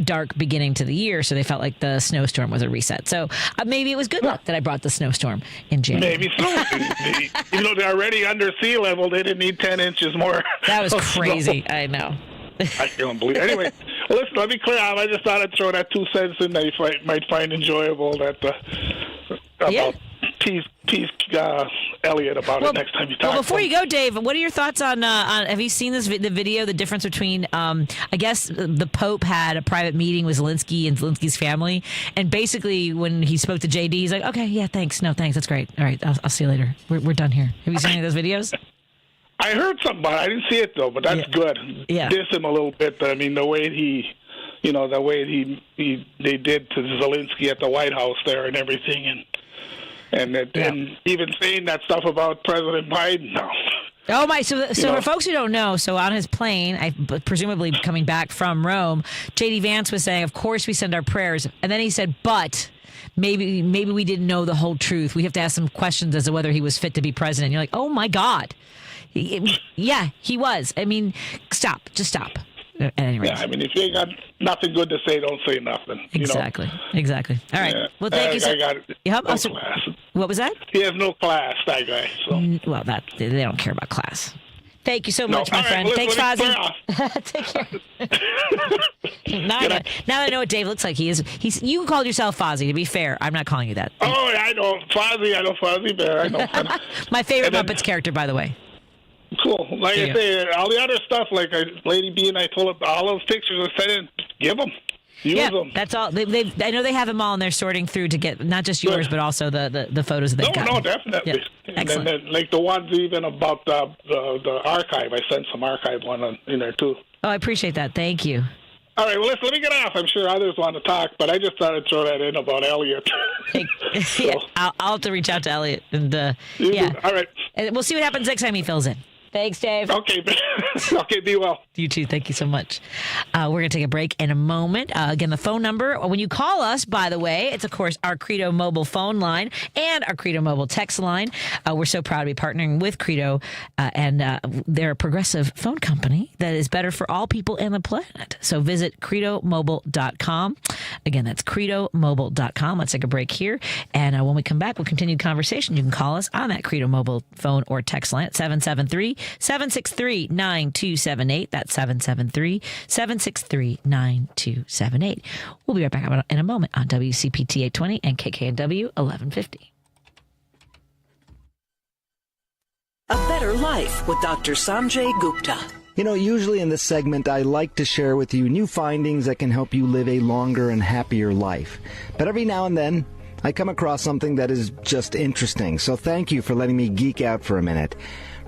dark beginning to the year. So they felt like the snowstorm was a reset. So maybe it was good luck that I brought the snowstorm in January. Maybe so. They're already under sea level. They didn't need 10 inches more. That was crazy. I know. I don't believe it. Anyway, listen, let me clear out. I just thought I'd throw that 2 cents in that you might find enjoyable about tease Elliot about it next time you talk. Well, before you go, Dave, what are your thoughts on have you seen the video, the difference between, I guess the Pope had a private meeting with Zelensky and Zelensky's family, and basically when he spoke to JD, he's like, okay, yeah, thanks. No, thanks. That's great. All right, I'll see you later. We're done here. Have you seen any of those videos? I heard something about it. I didn't see it, though, but that's good. Yeah. Diss him a little bit. I mean, the way they did to Zelensky at the White House there and everything, and even saying that stuff about President Biden. No. Oh my! So for folks who don't know, so on his plane, presumably coming back from Rome, J.D. Vance was saying, "Of course we send our prayers," and then he said, "But maybe we didn't know the whole truth. We have to ask some questions as to whether he was fit to be president." You're like, "Oh my God!" Yeah, he was. I mean, just stop. At any rate. Yeah, I mean, if you ain't got nothing good to say, don't say nothing. Exactly. All right. Yeah. Well, thank you so much. Class. What was that? He has no class, that guy. So. Well, they don't care about class. Thank you so much, my friend. Thanks, Fozzie. Take care. Now that I know what Dave looks like, you called yourself Fozzie. To be fair, I'm not calling you that. Oh, I know Fozzie Bear. I know. My favorite Muppets character, by the way. Cool. Like I say, all the other stuff, like Lady B and I told her, all those pictures I sent in, give them. Use them. That's all. I know they have them all, and they're sorting through to get not just yours, but also the photos that they've got. No, definitely. Yeah. Excellent. And then, like the ones even about the archive, I sent some archive one in there too. Oh, I appreciate that. Thank you. All right, well, let me get off. I'm sure others want to talk, but I just thought I'd throw that in about Elliot. Yeah, I'll have to reach out to Elliot. And All right. And we'll see what happens next time he fills in. Thanks, Dave. Okay, be well. You too. Thank you so much. We're going to take a break in a moment. Again, the phone number, when you call us, by the way, it's, of course, our Credo mobile phone line and our Credo mobile text line. We're so proud to be partnering with Credo, and they're a progressive phone company that is better for all people and the planet. So visit credomobile.com. Again, that's credomobile.com. Let's take a break here. And when we come back, we'll continue the conversation. You can call us on that Credo mobile phone or text line at 773-763-9278. That's 773-763-9278. We'll be right back in a moment on WCPT 820 and KKNW 1150. A Better Life with Dr. Sanjay Gupta. Usually in this segment, I like to share with you new findings that can help you live a longer and happier life. But every now and then, I come across something that is just interesting. So thank you for letting me geek out for a minute.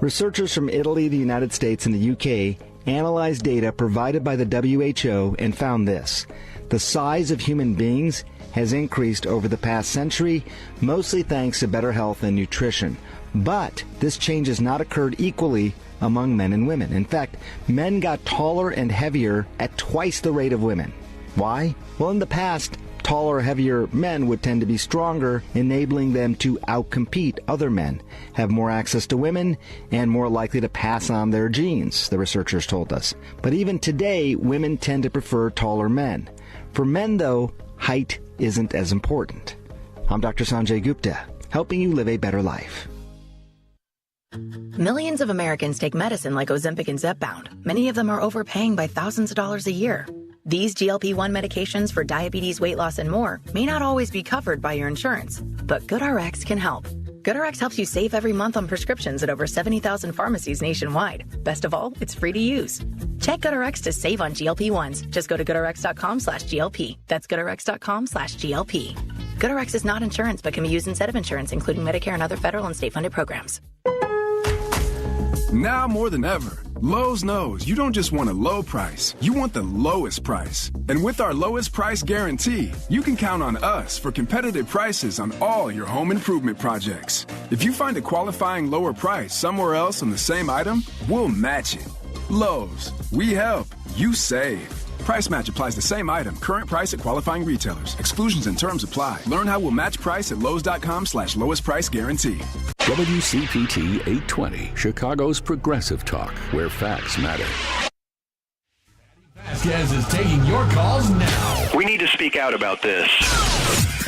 Researchers from Italy, the United States, and the UK analyzed data provided by the WHO and found this. The size of human beings has increased over the past century, mostly thanks to better health and nutrition. But this change has not occurred equally among men and women. In fact, men got taller and heavier at twice the rate of women. Why? Well, in the past, taller, heavier men would tend to be stronger, enabling them to outcompete other men, have more access to women, and more likely to pass on their genes, the researchers told us. But even today, women tend to prefer taller men. For men, though, height isn't as important. I'm Dr. Sanjay Gupta, helping you live a better life. Millions of Americans take medicine like Ozempic and Zepbound. Many of them are overpaying by thousands of dollars a year. These GLP-1 medications for diabetes, weight loss, and more may not always be covered by your insurance, but GoodRx can help. GoodRx helps you save every month on prescriptions at over 70,000 pharmacies nationwide. Best of all, it's free to use. Check GoodRx to save on GLP-1s. Just go to GoodRx.com/GLP. That's GoodRx.com/GLP. GoodRx is not insurance, but can be used instead of insurance, including Medicare and other federal and state-funded programs. Now more than ever, Lowe's knows you don't just want a low price, you want the lowest price. And with our lowest price guarantee, you can count on us for competitive prices on all your home improvement projects. If you find a qualifying lower price somewhere else on the same item, we'll match it. Lowe's, we help, you save. Price match applies the same item. Current price at qualifying retailers. Exclusions and terms apply. Learn how we'll match price at Lowe's.com/lowest price guarantee. WCPT 820, Chicago's Progressive Talk, where facts matter. Vasquez is taking your calls now. We need to speak out about this.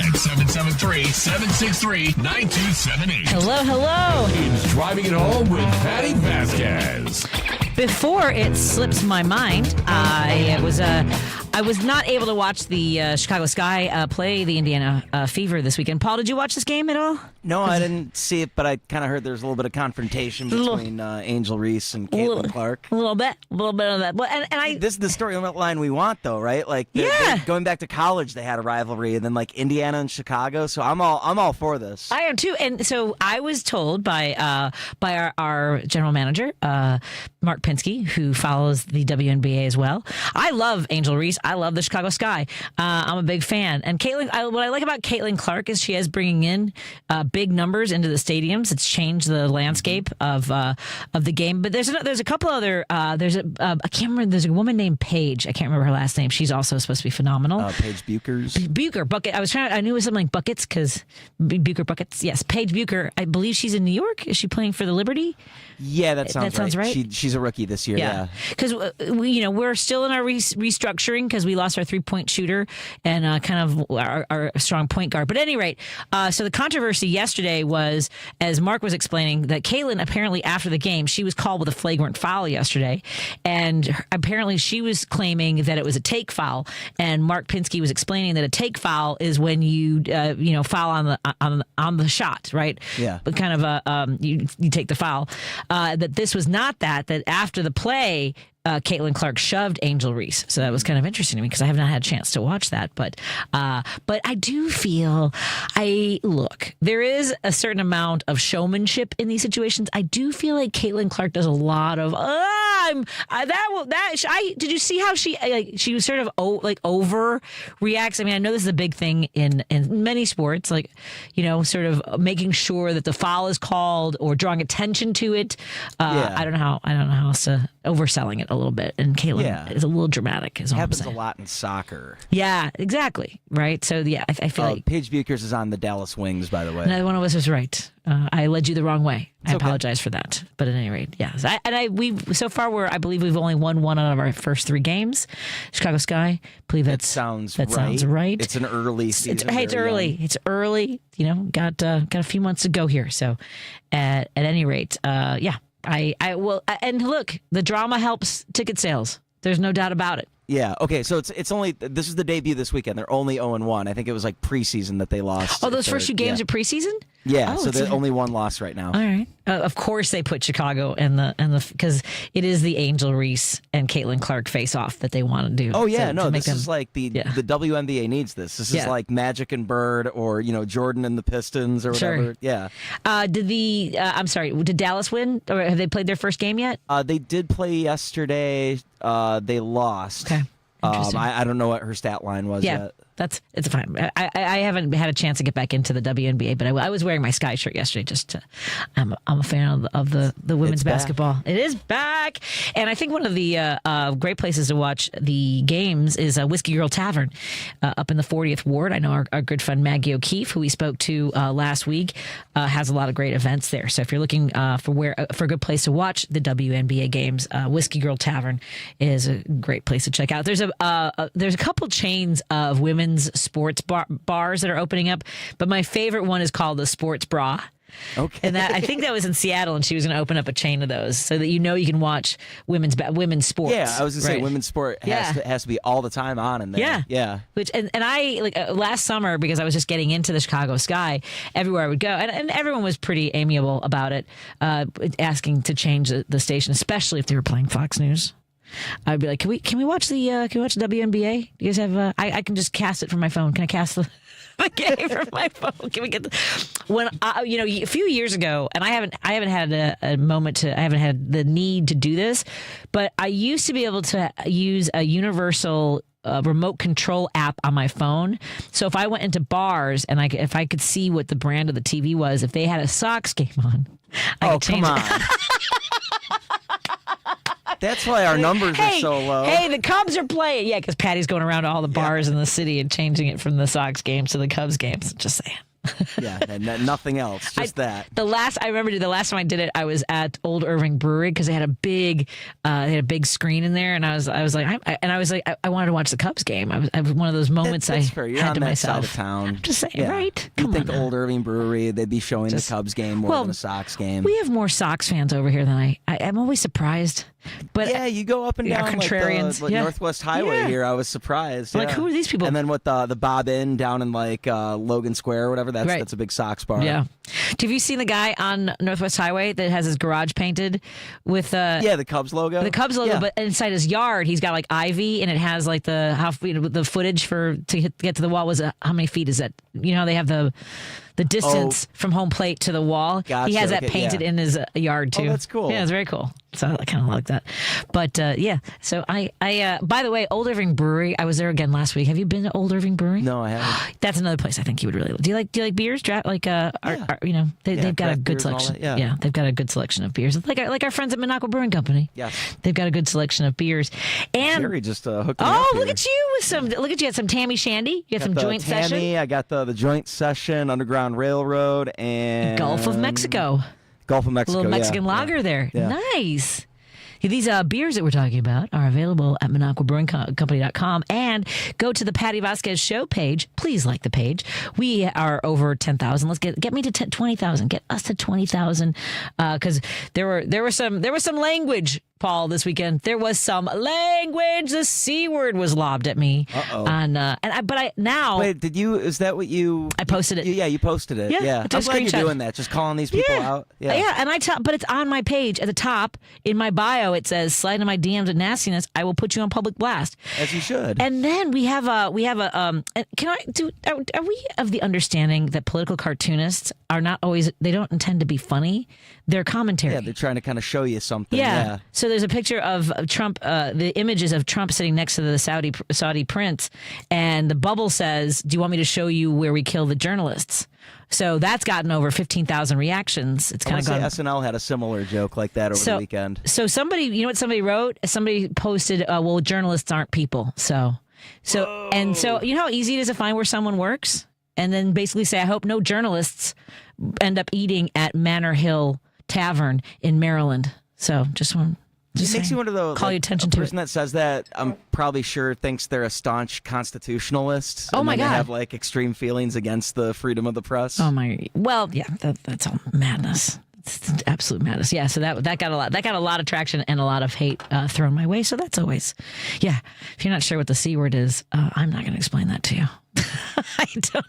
At 773-763-9278. Hello. It's Driving It Home with Patty Vasquez. Before it slips my mind, I was not able to watch the Chicago Sky play the Indiana Fever this weekend. Paul, did you watch this game at all? No, I didn't see it, but I kind of heard there's a little bit of confrontation between Angel Reese and Caitlin Clark. A little bit of that. Well, and this is the storyline we want, though, right? Like, going back to college, they had a rivalry, and then like Indiana and Chicago. So I'm all for this. I am too. And so I was told by our general manager, Mark Pinsky, who follows the WNBA as well. I love Angel Reese. I love the Chicago Sky. I'm a big fan. And Caitlin, what I like about Caitlin Clark is she is bringing in big numbers into the stadiums. It's changed the landscape of the game. But there's a couple other. I can't remember. There's a woman named Paige. I can't remember her last name. She's also supposed to be phenomenal. Paige Buchers. Bucher Bucket. I knew it was something like Buckets because Bucher Buckets. Yes, Paige Bucher. I believe she's in New York. Is she playing for the Liberty? Yeah, that sounds right. She's a rookie this year. Yeah, because we're still in our restructuring because we lost our 3-point shooter and kind of our strong point guard. But at any rate, so the controversy yesterday was, as Mark was explaining, that Caitlin apparently after the game she was called with a flagrant foul yesterday, and apparently she was claiming that it was a take foul, and Mark Pinsky was explaining that a take foul is when you foul on the shot, right? Yeah, but kind of you take the foul. That this was not that after the play, Caitlin Clark shoved Angel Reese. So that was kind of interesting to me because I have not had a chance to watch that. But I do feel, there is a certain amount of showmanship in these situations. I do feel like Caitlin Clark does a lot of, did you see how she was sort of overreacts? I mean, I know this is a big thing in many sports, sort of making sure that the foul is called or drawing attention to it. I don't know how else to overselling it a little bit, and Caitlin is a little dramatic. Is all happens I'm saying. A lot in soccer. Yeah, exactly. Right. So I feel like Paige Buchers is on the Dallas Wings, by the way. Neither one of us was right. I led you the wrong way. I apologize for that. But at any rate, yes. I believe we've only won one out of our first 3 games. Chicago Sky. I believe that sounds right. It's an early season. It's early. Young. It's early. Got a few months to go here. So at any rate, I will. And look, the drama helps ticket sales. There's no doubt about it. Yeah. Okay. So it's only this is the debut this weekend. They're only 0-1. I think it was like preseason that they lost. Oh, those first 2 games are preseason. Yeah. So there's only 1 loss right now. All right. Of course, they put Chicago and the because it is the Angel Reese and Caitlin Clark face off that they want to do. Oh yeah. This is like the WNBA needs this. This is like Magic and Bird or Jordan and the Pistons or whatever. Sure. Yeah. Did Dallas win or have they played their first game yet? They did play yesterday. They lost. Okay. I don't know what her stat line was yet. It's fine. I haven't had a chance to get back into the WNBA, but I was wearing my Sky shirt yesterday. I'm a fan of the women's basketball. It is back, and I think one of the great places to watch the games is Whiskey Girl Tavern up in the 40th Ward. I know our good friend Maggie O'Keefe, who we spoke to last week, has a lot of great events there. So if you're looking for a good place to watch the WNBA games, Whiskey Girl Tavern is a great place to check out. There's a couple chains of women's sports bars that are opening up, but my favorite one is called the Sports Bra. Okay. And I think that was in Seattle, and she was going to open up a chain of those so that you can watch women's sports. Yeah, I was going to say women's sport has to be all the time on in there. Yeah. Which and I last summer, because I was just getting into the Chicago Sky, everywhere I would go, and everyone was pretty amiable about it, asking to change the station, especially if they were playing Fox News. I'd be like, can we watch the WNBA? Do you guys have? I can just cast it from my phone. Can I cast the game from my phone? Can we get a few years ago, and I haven't had a moment I haven't had the need to do this, but I used to be able to use a universal remote control app on my phone. So if I went into bars and if I could see what the brand of the TV was, if they had a Sox game on, I could change it. That's why our numbers are so low. Hey, the Cubs are playing. Yeah, because Patty's going around to all the bars in the city and changing it from the Sox games to the Cubs games. Just saying. Yeah, and nothing else, just that. I remember the last time I did it, I was at Old Irving Brewery because they had a big screen in there, and I was like, I wanted to watch the Cubs game. I was one of those moments that's fair. You're had on to that myself. Side of town. I'm just saying, right? You think Old Irving Brewery, they'd be showing the Cubs game more than a Sox game. We have more Sox fans over here than I'm always surprised. But yeah, you go up and down contrarians. Like Northwest Highway here. I was surprised. Like, who are these people? And then with the Bob Inn down in Logan Square or whatever, that's a big Sox bar. Yeah. Have you seen the guy on Northwest Highway that has his garage painted with the Cubs logo? The Cubs logo, but inside his yard, he's got like ivy, and it has like the footage to get to the wall was how many feet is that? You know, they have the distance from home plate to the wall. Gotcha. He has that painted in his yard too. Oh, that's cool. Yeah, it's very cool. So I kind of like that. But so I by the way, Old Irving Brewery, I was there again last week. Have you been to Old Irving Brewery? No, I haven't. That's another place I think you would really. Do you like beers? They've got a good selection. Yeah, they've got a good selection of beers. Like our friends at Minocqua Brewing Company. Yes, they've got a good selection of beers. And Jerry just hooked me up here. Look at you with some. Look at you had some Tammy Shandy. You had some joint session. I got the joint session, Underground Railroad, and Gulf of Mexico. A little Mexican lager there. Yeah. Nice. These beers that we're talking about are available at MinocquaBrewingCompany.com, and go to the Patty Vasquez Show page. Please like the page. We are over 10,000. Let's get me to 20,000. Get us to 20,000, because there was some language, Paul, this weekend. There was some language. The C word was lobbed at me. Wait, is that what you? I posted it. You posted it. Yeah. I'm glad you're doing that. Just calling these people out. Yeah. And but it's on my page at the top in my bio. It says, "Slide into my DMs with nastiness. I will put you on public blast." As you should. And then we have a. Can I do? Are we of the understanding that political cartoonists are not always? They don't intend to be funny. They're commentary. Yeah, they're trying to kind of show you something. Yeah. So there's a picture of Trump. The images of Trump sitting next to the Saudi prince, and the bubble says, "Do you want me to show you where we kill the journalists?" So that's gotten over 15,000 reactions. It's kind of gone. SNL had a similar joke like that over the weekend. So somebody, you know what somebody wrote? Somebody posted, "Well, journalists aren't people." So you know how easy it is to find where someone works, and then basically say, "I hope no journalists end up eating at Manor Hill Tavern in Maryland." So just makes you wonder, though. Call your attention to it. The person that says that, I'm probably sure thinks they're a staunch constitutionalist. Oh my God! They have like extreme feelings against the freedom of the press. Oh my! Well, yeah, that's all madness. It's absolute madness. Yeah. So that got a lot of traction and a lot of hate thrown my way. So that's always, yeah. If you're not sure what the C word is, I'm not going to explain that to you. I don't.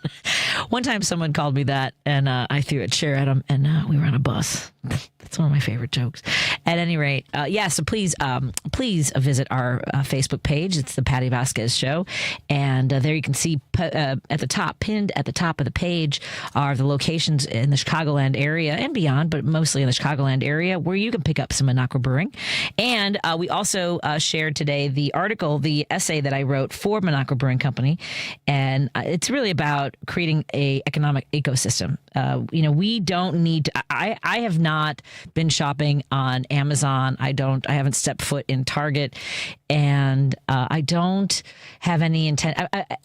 One time someone called me that, and I threw a chair at him, and we were on a bus. That's one of my favorite jokes. At any rate, so please visit our Facebook page. It's the Patty Vasquez Show, and there you can see pinned at the top of the page are the locations in the Chicagoland area and beyond, but mostly in the Chicagoland area where you can pick up some Minocqua Brewing. And we also shared today the essay that I wrote for Minocqua Brewing Company, and it's really about creating a economic ecosystem. We don't need to, I have not been shopping on Amazon. I haven't stepped foot in Target, and I don't have any intent.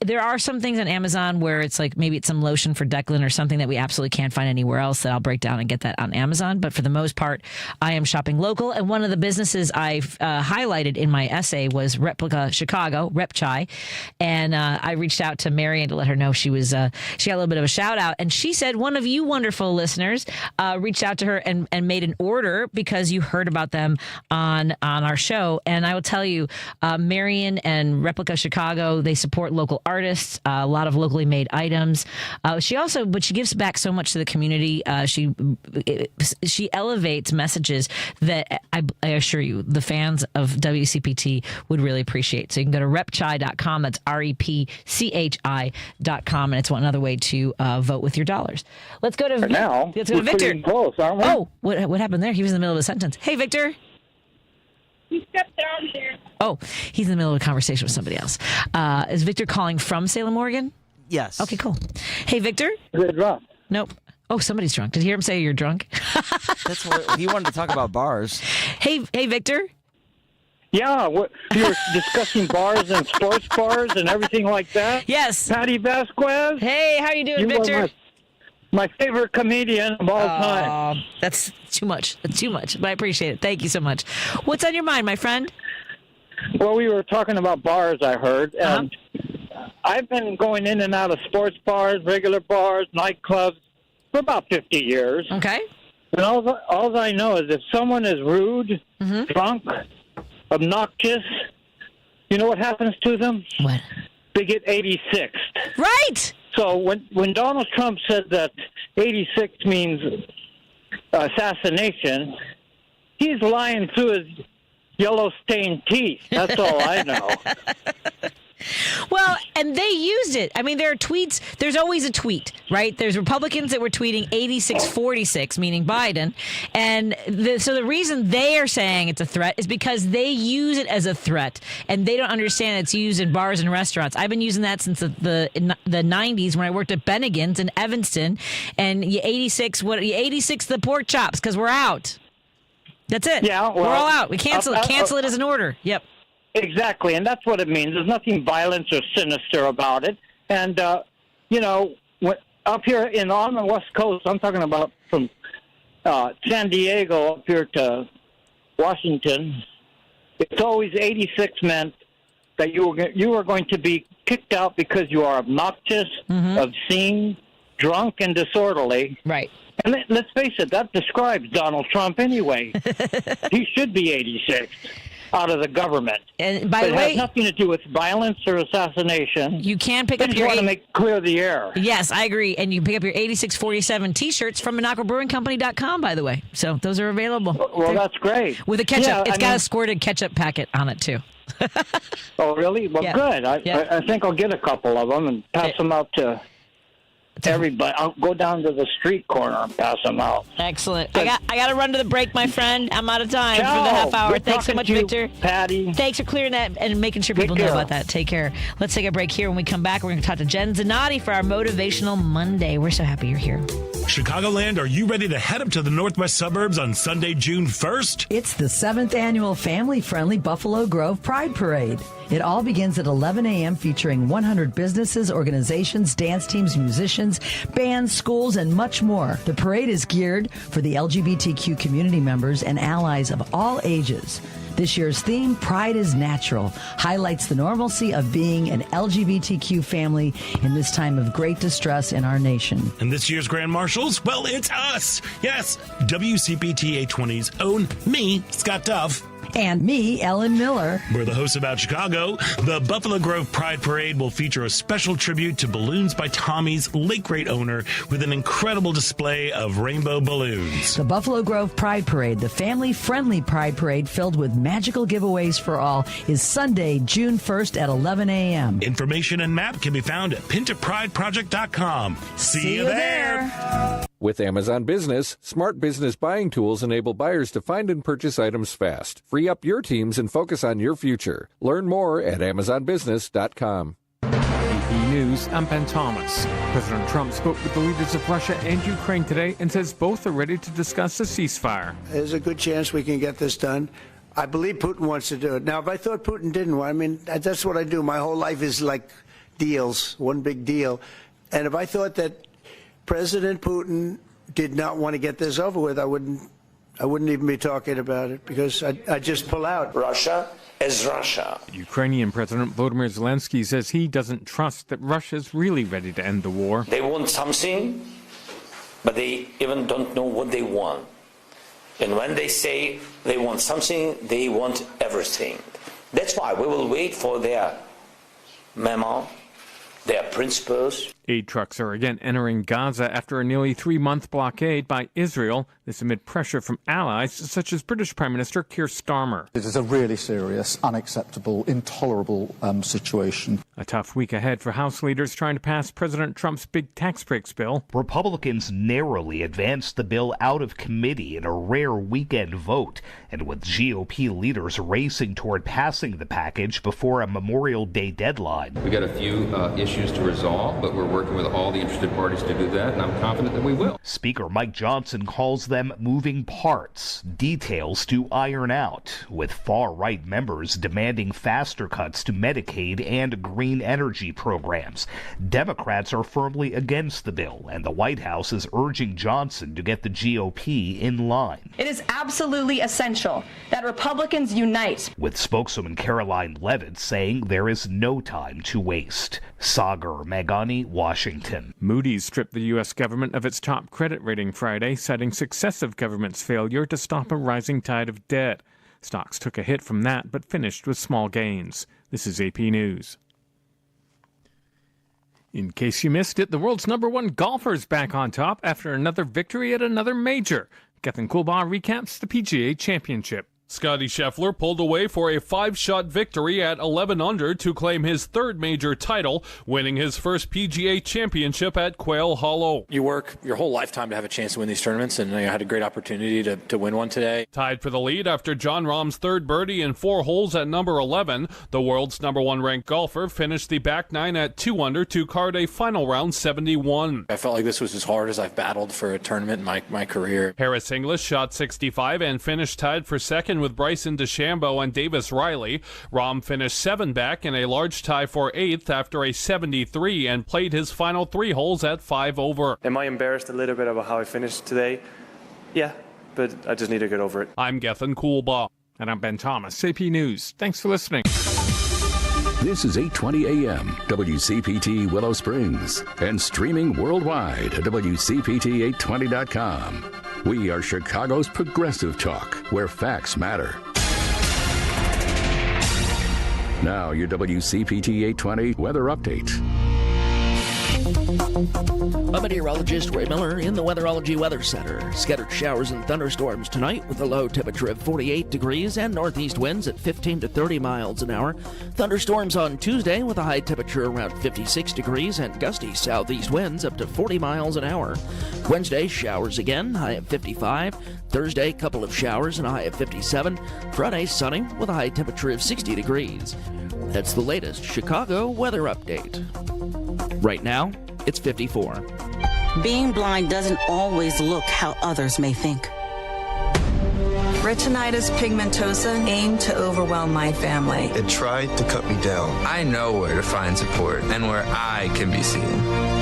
There are some things on Amazon where it's like maybe it's some lotion for Declan or something that we absolutely can't find anywhere else that I'll break down and get that on Amazon. But for the most part, I am shopping local. And one of the businesses I've highlighted in my essay was Replica Chicago, Rep Chai. And I reached out to Marian to let her know she got a little bit of a shout out. And she said one of you wonderful listeners reached out to her and made an order because you heard about them on our show. And I will tell you, Marion and Replica Chicago, they support local artists, a lot of locally made items. She gives back so much to the community. She elevates messages that I assure you the fans of WCPT would really appreciate. So you can go to repchi.com. That's repchi.com, and it's another way to vote with your dollars. Let's go to Victor. Close, aren't we? Oh, what happened there? He was in the middle of a sentence. Hey, Victor. He stepped down here. Oh, he's in the middle of a conversation with somebody else. Is Victor calling from Salem, Oregon? Yes. Okay, cool. Hey, Victor. Is it drunk? Nope. Oh, somebody's drunk. Did you hear him say you're drunk? That's what he wanted to talk about bars. Hey, Victor. Yeah, you were discussing bars and sports bars and everything like that? Yes. Patty Vasquez? Hey, how you doing, Victor? My favorite comedian of all time. That's too much. That's too much, but I appreciate it. Thank you so much. What's on your mind, my friend? Well, we were talking about bars, I heard, and I've been going in and out of sports bars, regular bars, nightclubs for about 50 years. Okay. And all I know is if someone is rude, drunk, obnoxious, you know what happens to them? What? They get 86th. Right. So when Donald Trump said that 86 means assassination, he's lying through his yellow-stained teeth. That's all I know. Well, and they used it. I mean, there are tweets. There's always a tweet, right? There's Republicans that were tweeting 86-46, meaning Biden. And so the reason they are saying it's a threat is because they use it as a threat. And they don't understand it's used in bars and restaurants. I've been using that since the 90s when I worked at Bennigan's in Evanston. And you 86 the pork chops because we're out. That's it. Yeah, well, we're all out. We cancel it. Cancel it as an order. Yep. Exactly, and that's what it means. There's nothing violent or sinister about it. And, up here on the West Coast, I'm talking about from San Diego up here to Washington, it's always 86 meant that you were going to be kicked out because you are obnoxious, obscene, drunk, and disorderly. Right. And let's face it, that describes Donald Trump anyway. He should be 86th. Out of the government. And by the way, way, it has nothing to do with violence or assassination. You can pick up your... I want to make clear the air. Yes, I agree. And you pick up your 8647 T-shirts from MinocquaBrewingCompany.com, by the way. So those are available. Well, that's great. With a ketchup. It's got a squirted ketchup packet on it, too. Oh, really? Well, good. I think I'll get a couple of them and pass them out to everybody. I'll go down to the street corner and pass them out. Excellent. I got to run to the break, my friend. I'm out of time for the half hour. Thanks so much, Victor. Patty. Thanks for clearing that and making sure people know about that. Take care. Let's take a break here. When we come back, we're going to talk to Jen Zanotti for our Motivational Monday. We're so happy you're here. Chicagoland, are you ready to head up to the northwest suburbs on Sunday, June 1st? It's the 7th annual family-friendly Buffalo Grove Pride Parade. It all begins at 11 a.m. featuring 100 businesses, organizations, dance teams, musicians, bands, schools, and much more. The parade is geared for the LGBTQ community members and allies of all ages. This year's theme, Pride is Natural, highlights the normalcy of being an LGBTQ family in this time of great distress in our nation. And this year's Grand Marshals, well, it's us. Yes, WCPT 820's own me, Scott Duff. And me, Ellen Miller. We're the hosts about Chicago. The Buffalo Grove Pride Parade will feature a special tribute to Balloons by Tommy's late great owner with an incredible display of rainbow balloons. The Buffalo Grove Pride Parade, the family-friendly Pride Parade filled with magical giveaways for all, is Sunday, June 1st at 11 a.m. Information and map can be found at pintaprideproject.com. See you there. With Amazon Business, smart business buying tools enable buyers to find and purchase items fast. Free up your teams and focus on your future. Learn more at AmazonBusiness.com. AP News, I'm Ben Thomas. President Trump spoke with the leaders of Russia and Ukraine today and says both are ready to discuss a ceasefire. There's a good chance we can get this done. I believe Putin wants to do it. Now, if I thought Putin didn't want, I mean, that's what I do. My whole life is like deals, one big deal. And if I thought that President Putin did not want to get this over with, I wouldn't even be talking about it because I'd just pull out. Russia is Russia. Ukrainian President Volodymyr Zelensky says he doesn't trust that Russia is really ready to end the war. They want something, but they even don't know what they want. And when they say they want something, they want everything. That's why we will wait for their memo, their principles. Aid trucks are again entering Gaza after a nearly 3-month blockade by Israel. This amid pressure from allies such as British Prime Minister Keir Starmer. It is a really serious, unacceptable, intolerable situation. A tough week ahead for House leaders trying to pass President Trump's big tax breaks bill. Republicans narrowly advanced the bill out of committee in a rare weekend vote, and with GOP leaders racing toward passing the package before a Memorial Day deadline. We got a few issues to resolve, but we're working with all the interested parties to do that, and I'm confident that we will. Speaker Mike Johnson calls them moving parts, details to iron out, with far-right members demanding faster cuts to Medicaid and green energy programs. Democrats are firmly against the bill, and the White House is urging Johnson to get the GOP in line. It is absolutely essential that Republicans unite. With spokeswoman Caroline Leavitt saying there is no time to waste. Sagar Meghani, Washington. Moody's stripped the U.S. government of its top credit rating Friday, citing successive governments' failure to stop a rising tide of debt. Stocks took a hit from that, but finished with small gains. This is AP News. In case you missed it, the world's #1 golfer is back on top after another victory at another major. Gethin Coolbaugh recaps the PGA Championship. Scottie Scheffler pulled away for a 5-shot victory at 11 under to claim his 3rd major title, winning his first PGA Championship at Quail Hollow. You work your whole lifetime to have a chance to win these tournaments, and I had a great opportunity to win one today. Tied for the lead after Jon Rahm's 3rd birdie in 4 holes at number 11, the world's #1 ranked golfer finished the back 9 at 2 under to card a final round 71. I felt like this was as hard as I've battled for a tournament in my career. Harris English shot 65 and finished tied for 2nd with Bryson DeChambeau and Davis Riley. Rahm finished 7 back in a large tie for 8th after a 73 and played his final 3 holes at 5 over. Am I embarrassed a little bit about how I finished today? Yeah, but I just need to get over it. I'm Gethin Coolbaugh. And I'm Ben Thomas, AP News. Thanks for listening. This is 820 AM, WCPT Willow Springs, and streaming worldwide at WCPT820.com. We are Chicago's progressive talk, where facts matter. Now, your WCPT 820 weather update. I'm meteorologist Ray Miller in the Weatherology Weather Center. Scattered showers and thunderstorms tonight with a low temperature of 48 degrees and northeast winds at 15 to 30 miles an hour. Thunderstorms on Tuesday with a high temperature around 56 degrees and gusty southeast winds up to 40 miles an hour. Wednesday, showers again, high of 55. Thursday, couple of showers and a high of 57. Friday, sunny with a high temperature of 60 degrees. That's the latest Chicago weather update. Right now, it's 54. Being blind doesn't always look how others may think. Retinitis pigmentosa aimed to overwhelm my family. It tried to cut me down. I know where to find support and where I can be seen.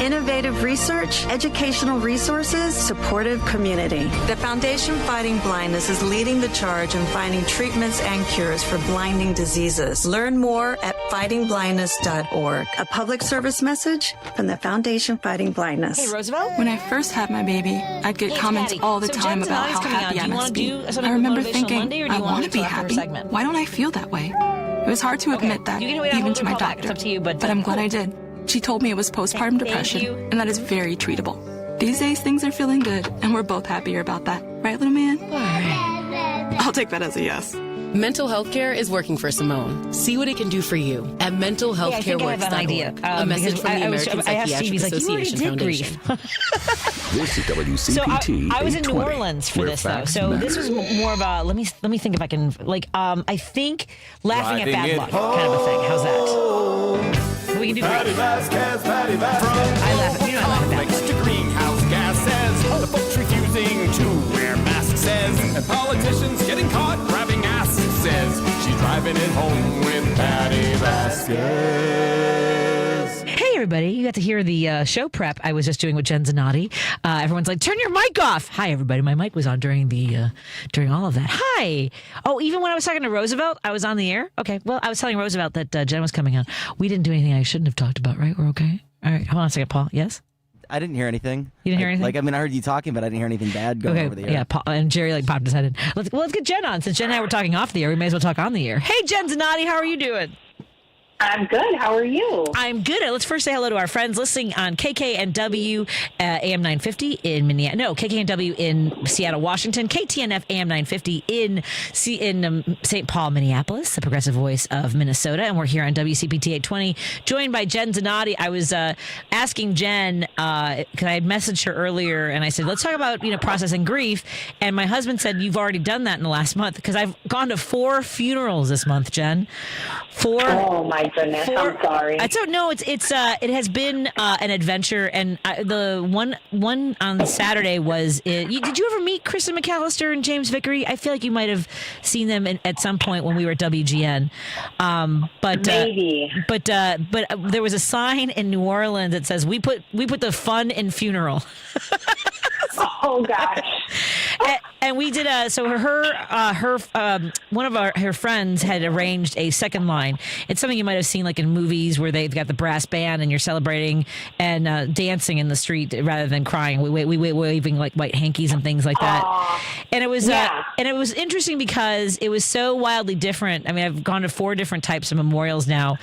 Innovative research, educational resources, supportive community. The Foundation Fighting Blindness is leading the charge in finding treatments and cures for blinding diseases. Learn more at fightingblindness.org. A public service message from the Foundation Fighting Blindness. Hey, Roosevelt? When I first had my baby, I'd get comments all the time about how happy I must be. I remember thinking, I want to be happy. Why don't I feel that way? It was hard to admit that, even to my doctor. But I'm glad I did. She told me it was postpartum depression, and that is very treatable. These days, things are feeling good, and we're both happier about that. Right, little man? All right. I'll take that as a yes. Mental health care is working for Simone. See what it can do for you at mentalhealthcareworks.org. A message from the American Psychiatric Association Foundation. This is WCPT. So I was in New Orleans for this, though. So this was more of a, let me think if I can, I think laughing at bad luck kind of a thing. How's that? We can do Patty Vasquez, Patty Vasquez. I laugh at, you know I laugh at Conflicts to greenhouse gases. The folks refusing to wear masks says. And politicians getting caught grabbing asses says. She's driving it home with Patty Vasquez. Hey, everybody. You got to hear the show prep I was just doing with Jen Zanotti. Everyone's like, turn your mic off. Hi, everybody. My mic was on during all of that. Hi. Oh, even when I was talking to Roosevelt, I was on the air? Okay. Well, I was telling Roosevelt that Jen was coming on. We didn't do anything I shouldn't have talked about, right? We're okay? All right. Hold on a second, Paul. Yes? I didn't hear anything. You didn't hear anything? Like, I mean, I heard you talking, but I didn't hear anything bad going over the air. Yeah, and Jerry popped his head in. Let's get Jen on. Since Jen and I were talking off the air, we may as well talk on the air. Hey, Jen Zanotti, how are you doing? I'm good. How are you? I'm good. Let's first say hello to our friends listening on KKNW AM 950 in Minneapolis. No, KKNW in Seattle, Washington. KTNF AM 950 in St. Paul, Minneapolis, the progressive voice of Minnesota. And we're here on WCPT 820, joined by Jen Zanotti. I was asking Jen, because I had messaged her earlier, and I said, let's talk about processing grief. And my husband said, you've already done that in the last month, because I've gone to 4 funerals this month, Jen. 4. Oh, my goodness, I'm sorry. It has been an adventure, and the one on Saturday was. Did you ever meet Kristen McAllister and James Vickery? I feel like you might have seen them at some point when we were at WGN. But maybe. But there was a sign in New Orleans that says we put the fun in funeral. Oh gosh. And we did one of her friends had arranged a second line. It's something you might have seen like in movies where they've got the brass band and you're celebrating and dancing in the street rather than crying. We waving like white hankies and things like that. And it was and it was interesting because it was so wildly different. I mean, I've gone to 4 different types of memorials now,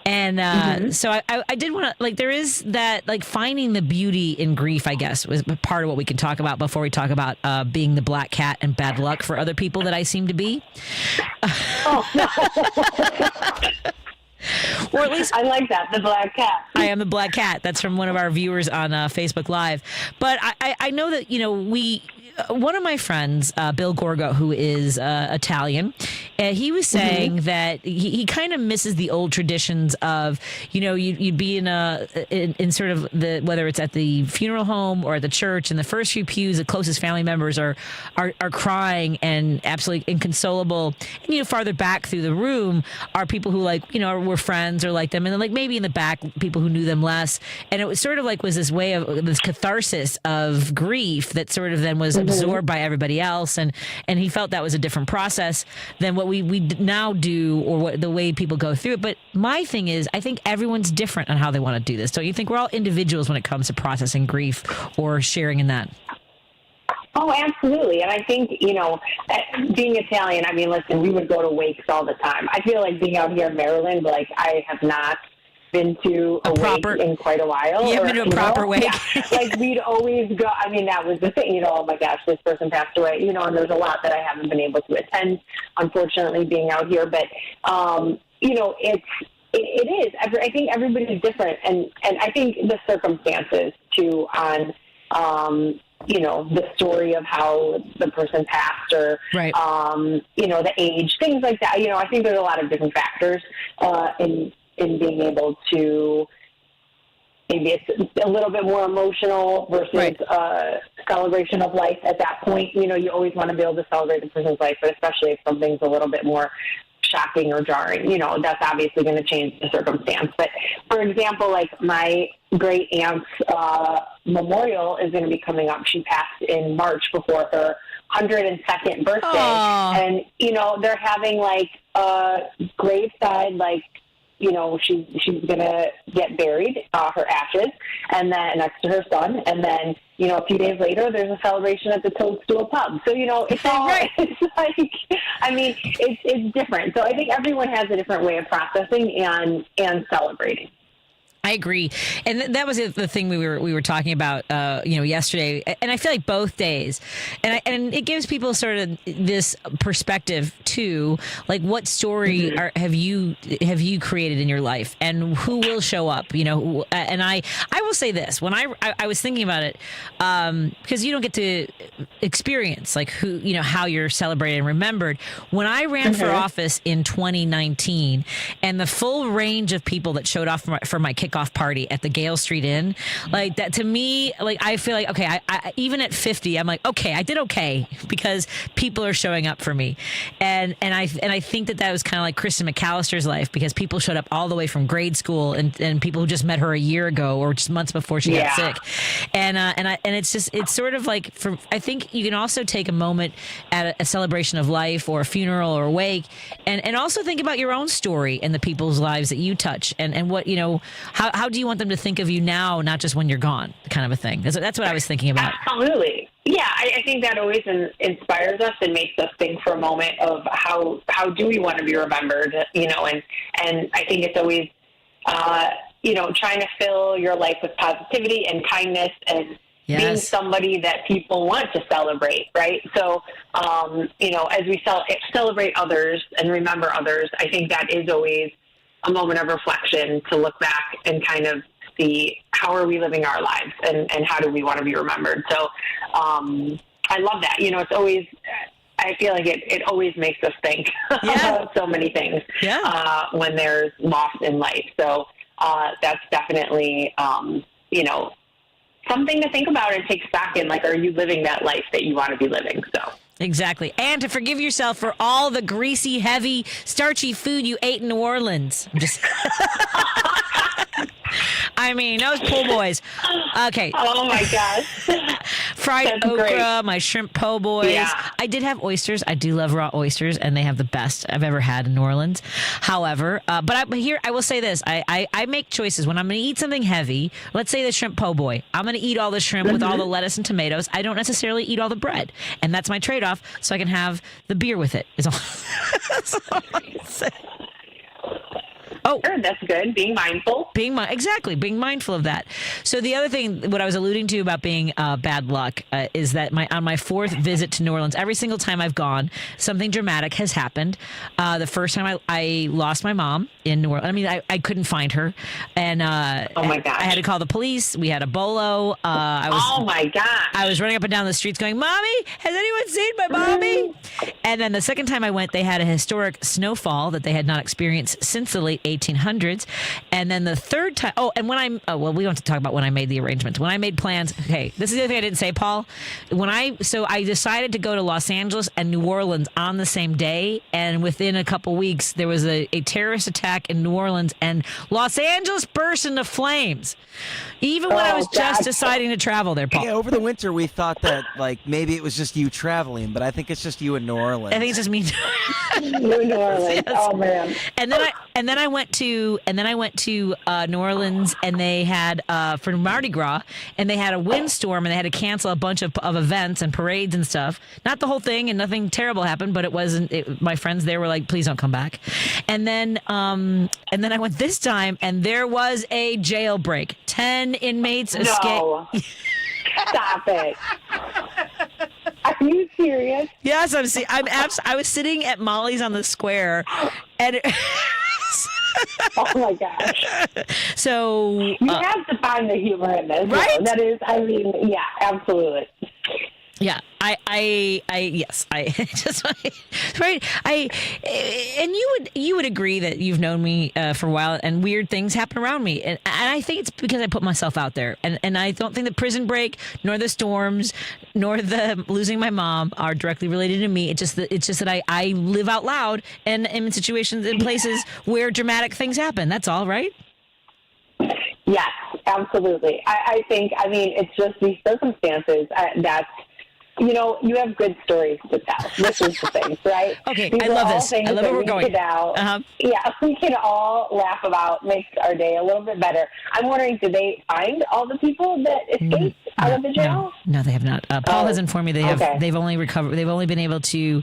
and so I did want to there is that finding the beauty in grief. I guess was part of what we can talk about before we talk about being the black cat and bad luck for other people that I seem to be. Oh, no. Or at least I like that, the black cat. I am the black cat. That's from one of our viewers on Facebook Live. But I know that, one of my friends, Bill Gorgo, who is Italian, he was saying that he kind of misses the old traditions of, you'd be in sort of whether it's at the funeral home or at the church, and the first few pews, the closest family members are crying and absolutely inconsolable. And, farther back through the room are people who were friends or like them. And then maybe in the back, people who knew them less. And it was sort of was this way of this catharsis of grief that sort of then was absorbed by everybody else, and he felt that was a different process than what we now do or what the way people go through it. But my thing is, I think everyone's different on how they want to do this. Don't you think? We're all individuals when it comes to processing grief or sharing in that. Oh, absolutely. And I think, being Italian, I mean, listen, we would go to wakes all the time. I feel like being out here in Maryland, I have not been to a proper wake in quite a while. You haven't been to a proper wake? Yeah. We'd always go. I mean, that was the thing, oh my gosh, this person passed away, and there's a lot that I haven't been able to attend, unfortunately, being out here. But, it is. I think everybody's different. And I think the circumstances, too, on, the story of how the person passed or, right. The age, things like that. I think there's a lot of different factors in being able to, maybe it's a little bit more emotional versus right. Celebration of life at that point. You always want to be able to celebrate the person's life, but especially if something's a little bit more shocking or jarring, that's obviously going to change the circumstance. But for example, my great aunt's memorial is going to be coming up. She passed in March before her 102nd birthday. Aww. And, they're having a graveside, she's going to get buried, her ashes, and then next to her son. And then, a few days later, there's a celebration at the Toadstool Pub. So, it's all, right. it's different. So I think everyone has a different way of processing and celebrating. I agree, and that was the thing we were talking about, yesterday. And I feel like both days, and it gives people sort of this perspective too, what story have you created in your life, and who will show up, And I will say this: when I was thinking about it, because you don't get to experience who how you're celebrated and remembered. When I ran for office in 2019, and the full range of people that showed up for my kickoff party at the Gale Street Inn, that to me, I feel like, okay, I even at 50, I'm like, okay, I did okay because people are showing up for me. And I think that was kind of like Kristen McAllister's life, because people showed up all the way from grade school and people who just met her a year ago or just months before she got sick. And it's sort of I think you can also take a moment at a celebration of life or a funeral or a wake and also think about your own story and the people's lives that you touch and what, how do you want them to think of you now, not just when you're gone, kind of a thing? That's what I was thinking about. Absolutely. Yeah, I think that always inspires us and makes us think for a moment of how do we want to be remembered, and I think it's always, trying to fill your life with positivity and kindness and being somebody that people want to celebrate, right? So, as we celebrate others and remember others, I think that is always a moment of reflection to look back and kind of see how are we living our lives and how do we want to be remembered. So I love that. It's always, I feel like it always makes us think about so many things when there's loss in life. So that's definitely, something to think about and take stock in, like, are you living that life that you want to be living? So. Exactly. And to forgive yourself for all the greasy, heavy, starchy food you ate in New Orleans. I'm just... I mean, those po' boys. Okay. Oh, my gosh. Fried That's okra, great. my shrimp po' boys. Yeah. I did have oysters. I do love raw oysters, and they have the best I've ever had in New Orleans. However, but here, I will say this. I make choices. When I'm going to eat something heavy, let's say the shrimp po' boy, I'm going to eat all the shrimp with all the lettuce and tomatoes. I don't necessarily eat all the bread, and that's my trade-off, so I can have the beer with it. Is all. That's all I can say. Oh, sure, that's good. Being mindful. Being mindful of that. So the other thing, what I was alluding to about being bad luck, is that on my fourth visit to New Orleans, every single time I've gone, something dramatic has happened. The first time I lost my mom in New Orleans. I mean, I couldn't find her, and oh my gosh. I had to call the police. We had a bolo. Oh my gosh. I was running up and down the streets going, "Mommy, has anyone seen my mommy?" And then the second time I went, they had a historic snowfall that they had not experienced since the late 1800s. And then the third time, we don't have to talk about when I made the arrangements. When I made plans, okay, this is the other thing I didn't say, Paul. I decided to go to Los Angeles and New Orleans on the same day, and within a couple weeks, there was a terrorist attack in New Orleans, and Los Angeles burst into flames. Even when I was just deciding to travel there, Paul. Yeah, over the winter, we thought that, maybe it was just you traveling, but I think it's just you in New Orleans. I think it's just me. New Orleans. Yes. Oh, man. And then I went to New Orleans, and they had for Mardi Gras, and they had a windstorm, and they had to cancel a bunch of events and parades and stuff. Not the whole thing, and nothing terrible happened, but it wasn't. My friends there were like, "Please don't come back." And then I went this time, and there was a jailbreak. 10 inmates escaped. No. Stop it. Are you serious? Yes, I was sitting at Molly's on the square, and oh my gosh. So you have to find the humor in this, right? Though. That is, yeah, absolutely. Yeah, yes, just right. And you would agree that you've known me for a while, and weird things happen around me, and I think it's because I put myself out there, and I don't think the prison break, nor the storms, nor the losing my mom are directly related to me. It's just that I live out loud and am in situations in places where dramatic things happen. That's all, right? Yes, absolutely. I think, it's just these circumstances that's. You have good stories to tell. This is the thing, right? Okay, These I love this. I love where we're going. Yeah, we can all laugh about, makes our day a little bit better. I'm wondering, did they find all the people that escaped out of the jail? No, they have not. Paul has informed me they've only recovered. They've only been able to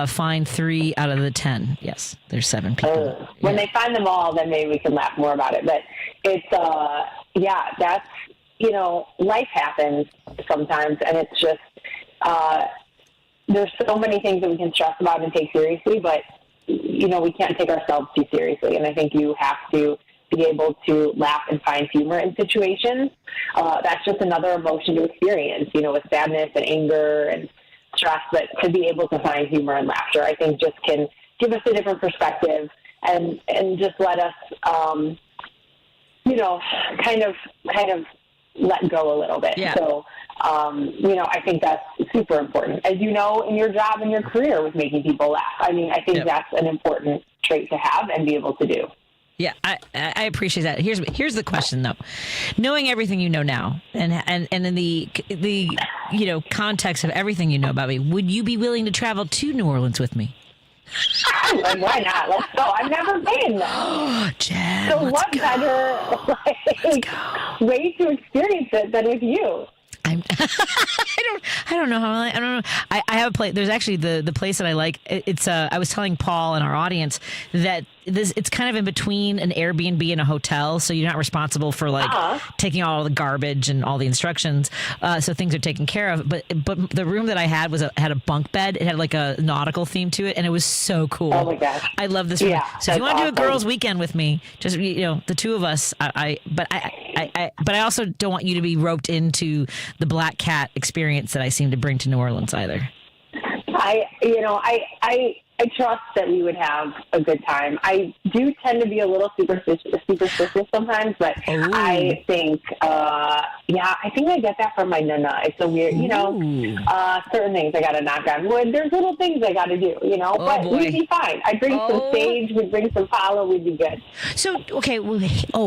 find 3 out of the 10. Yes, there's 7 people. When they find them all, then maybe we can laugh more about it. But it's that's life happens sometimes, and it's just. There's so many things that we can stress about and take seriously, but, we can't take ourselves too seriously. And I think you have to be able to laugh and find humor in situations. That's just another emotion to experience, with sadness and anger and stress, but to be able to find humor and laughter, I think just can give us a different perspective and just let us, kind of let go a little bit. Yeah. So, I think that's super important. As you know, in your job and your career with making people laugh. I think that's an important trait to have and be able to do. Yeah, I appreciate that. Here's the question though. Knowing everything you know now, and in the context of everything you know about me, would you be willing to travel to New Orleans with me? Like, why not? Let's go. I've never been there. Jen, so what better way to experience it than with you? I don't know how I don't know. I have a place. There's actually the place that I like. It's I was telling Paul and our audience that it's kind of in between an Airbnb and a hotel, so you're not responsible for taking all the garbage and all the instructions. So things are taken care of. But the room that I had had a bunk bed. It had like a nautical theme to it, and it was so cool. Oh my gosh! I love this room. Yeah, so if you want to do a girls' weekend with me, just the two of us. But I also don't want you to be roped into the Black Cat experience that I seem to bring to New Orleans either. I trust that we would have a good time. I do tend to be a little superstitious sometimes, but I think, I think I get that from my nana. It's so weird, certain things I got to knock on wood. There's little things I got to do, but we'd be fine. I'd bring some sage, we'd bring some follow, we'd be good. So, okay,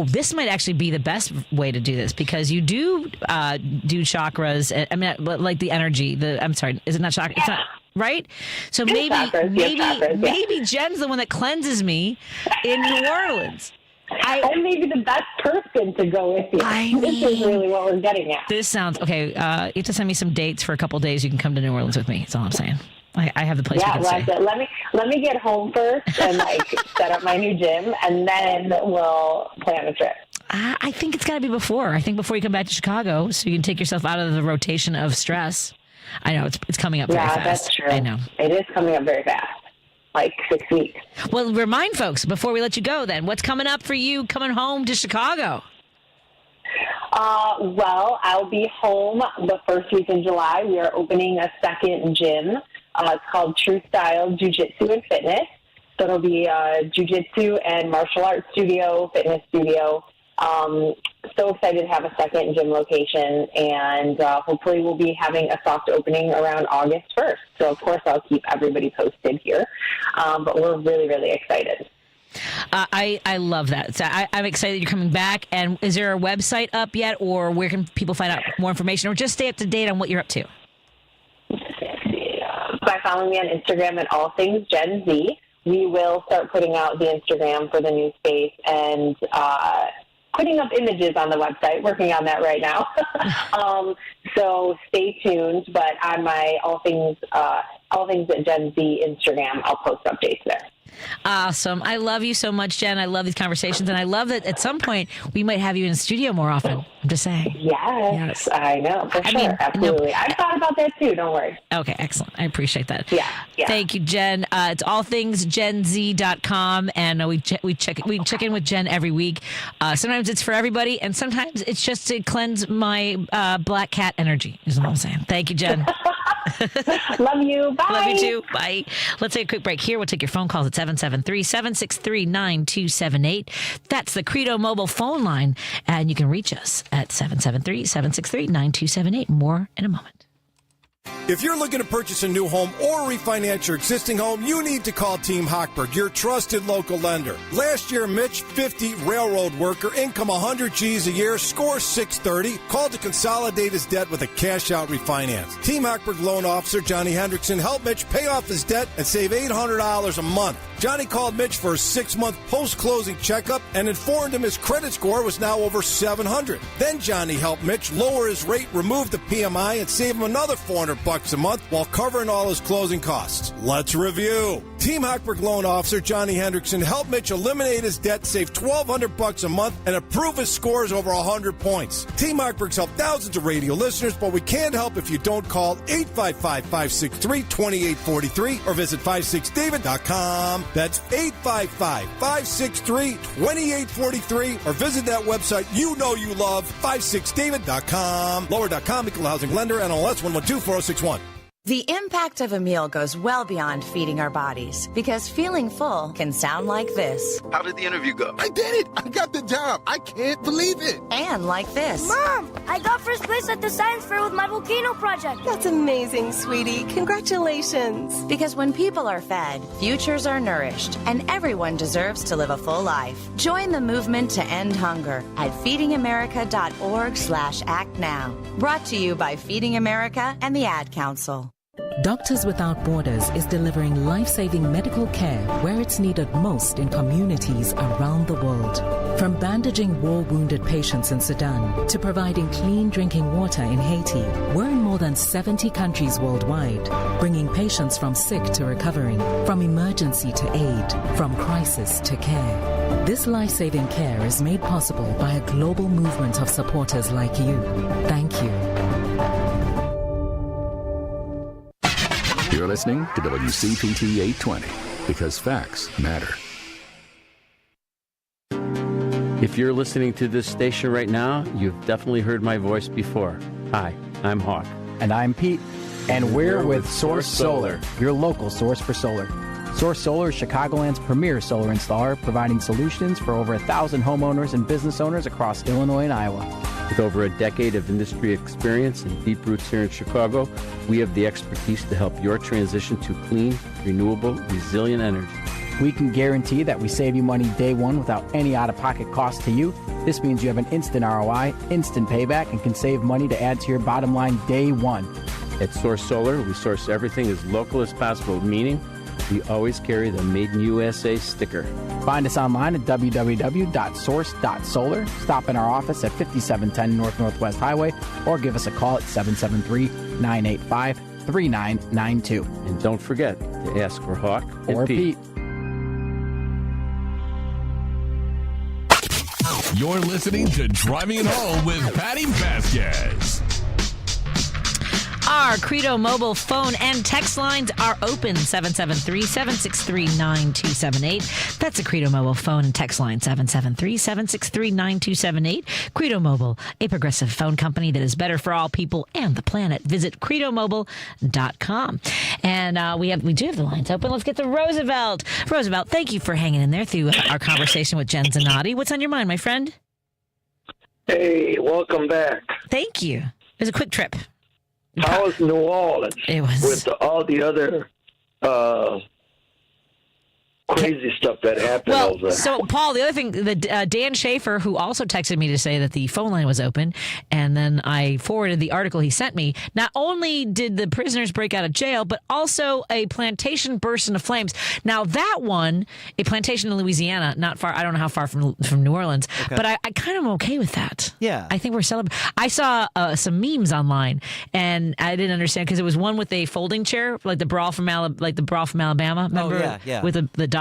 this might actually be the best way to do this because you do chakras. I mean, like the energy, I'm sorry, is it not chakra? Yeah. It's not. Right? So maybe Jen's the one that cleanses me in New Orleans. I'm maybe the best person to go with you. This is really what we're getting at. This sounds okay. You have to send me some dates for a couple of days. You can come to New Orleans with me. That's all I'm saying. I have the place. Yeah, let me get home first and set up my new gym, and then we'll plan a trip. I think it's got to be before. I think before you come back to Chicago, so you can take yourself out of the rotation of stress. I know it's coming up very fast. Yeah, that's true. I know. It is coming up very fast, like 6 weeks. Well, remind folks, before we let you go then, what's coming up for you coming home to Chicago? Well, I'll be home the first week in July. We are opening a second gym. It's called True Style Jiu-Jitsu and Fitness. So it'll be a jiu-jitsu and martial arts studio, fitness studio. So excited to have a second gym location, and hopefully we'll be having a soft opening around August 1st. So, of course, I'll keep everybody posted here, but we're really, really excited. I love that. So I'm excited you're coming back. And is there a website up yet, or where can people find out more information, or just stay up to date on what you're up to? By following me on Instagram at All Things Gen Z. We will start putting out the Instagram for the new space and putting up images on the website, working on that right now. So stay tuned, but on my All Things at Gen Z Instagram, I'll post updates there. Awesome. I love you so much, Jen. I love these conversations, and I love that at some point we might have you in the studio more often. I'm just saying. Yes. I know, for sure. Absolutely. I've thought about that too. Don't worry. Okay, excellent. I appreciate that. Yeah. Thank you, Jen. It's allthingsgenz.com, and we check in with Jen every week. Sometimes it's for everybody, and sometimes it's just to cleanse my Black Cat energy, is what I'm saying. Thank you, Jen. Love you. Bye. Love you too. Bye. Let's take a quick break here. We'll take your phone calls at 773-763-9278. That's the Credo mobile phone line, and you can reach us at 773-763-9278. More in a moment. If you're looking to purchase a new home or refinance your existing home, you need to call Team Hochberg, your trusted local lender. Last year, Mitch, 50, railroad worker, income 100 G's a year, score 630, called to consolidate his debt with a cash-out refinance. Team Hochberg loan officer Johnny Hendrickson helped Mitch pay off his debt and save $800 a month. Johnny called Mitch for a 6-month post-closing checkup and informed him his credit score was now over 700. Then Johnny helped Mitch lower his rate, remove the PMI, and save him another $400 a month while covering all his closing costs. Let's review. Team Hochberg loan officer Johnny Hendrickson helped Mitch eliminate his debt, save $1,200 a month, and improve his scores over 100 points. Team Hochberg's helped thousands of radio listeners, but we can't help if you don't call 855-563-2843 or visit 56david.com. That's 855-563-2843 or visit that website you know you love, 56david.com. Lower.com, equal housing lender, NLS 1124061. The impact of a meal goes well beyond feeding our bodies, because feeling full can sound like this. How did the interview go? I did it! I got the job! I can't believe it! And like this. Mom, I got first place at the science fair with my volcano project. That's amazing, sweetie. Congratulations. Because when people are fed, futures are nourished, and everyone deserves to live a full life. Join the movement to end hunger at feedingamerica.org/actnow. Brought to you by Feeding America and the Ad Council. Doctors Without Borders is delivering life-saving medical care where it's needed most in communities around the world. From bandaging war-wounded patients in Sudan to providing clean drinking water in Haiti, we're in more than 70 countries worldwide, bringing patients from sick to recovering, from emergency to aid, from crisis to care. This life-saving care is made possible by a global movement of supporters like you. Thank you. You're listening to WCPT 820 because facts matter. If you're listening to this station right now, you've definitely heard my voice before. Hi, I'm Hawk. And I'm Pete. And we're with Source Solar, your local source for solar. Source Solar is Chicagoland's premier solar installer, providing solutions for over 1,000 homeowners and business owners across Illinois and Iowa. With over a decade of industry experience and deep roots here in Chicago, we have the expertise to help your transition to clean, renewable, resilient energy. We can guarantee that we save you money day one without any out-of-pocket cost to you. This means you have an instant ROI, instant payback, and can save money to add to your bottom line day one. At Source Solar, we source everything as local as possible, meaning we always carry the Made in USA sticker. Find us online at www.source.solar. Stop in our office at 5710 North Northwest Highway or give us a call at 773-985-3992. And don't forget to ask for Hawk or Pete. You're listening to Driving It Home with Patty Vasquez. Our Credo mobile phone and text lines are open, 773-763-9278. That's a Credo mobile phone and text line, 773-763-9278. Credo Mobile, a progressive phone company that is better for all people and the planet. Visit credomobile.com. And we do have the lines open. Let's get to Roosevelt. Roosevelt, thank you for hanging in there through our conversation with Jen Zanotti. What's on your mind, my friend? Hey, welcome back. Thank you. It was a quick trip. How was New Orleans with all the other crazy stuff that happened over there? So, Paul, the other thing, Dan Schaefer, who also texted me to say that the phone line was open, and then I forwarded the article he sent me. Not only did the prisoners break out of jail, but also a plantation burst into flames. Now, that one, a plantation in Louisiana, not far, I don't know how far from New Orleans, but I kind of am okay with that. Yeah. I think we're celebrating. I saw some memes online, and I didn't understand, because it was one with a folding chair, like the brawl from Alabama, remember? Yeah. With the doc.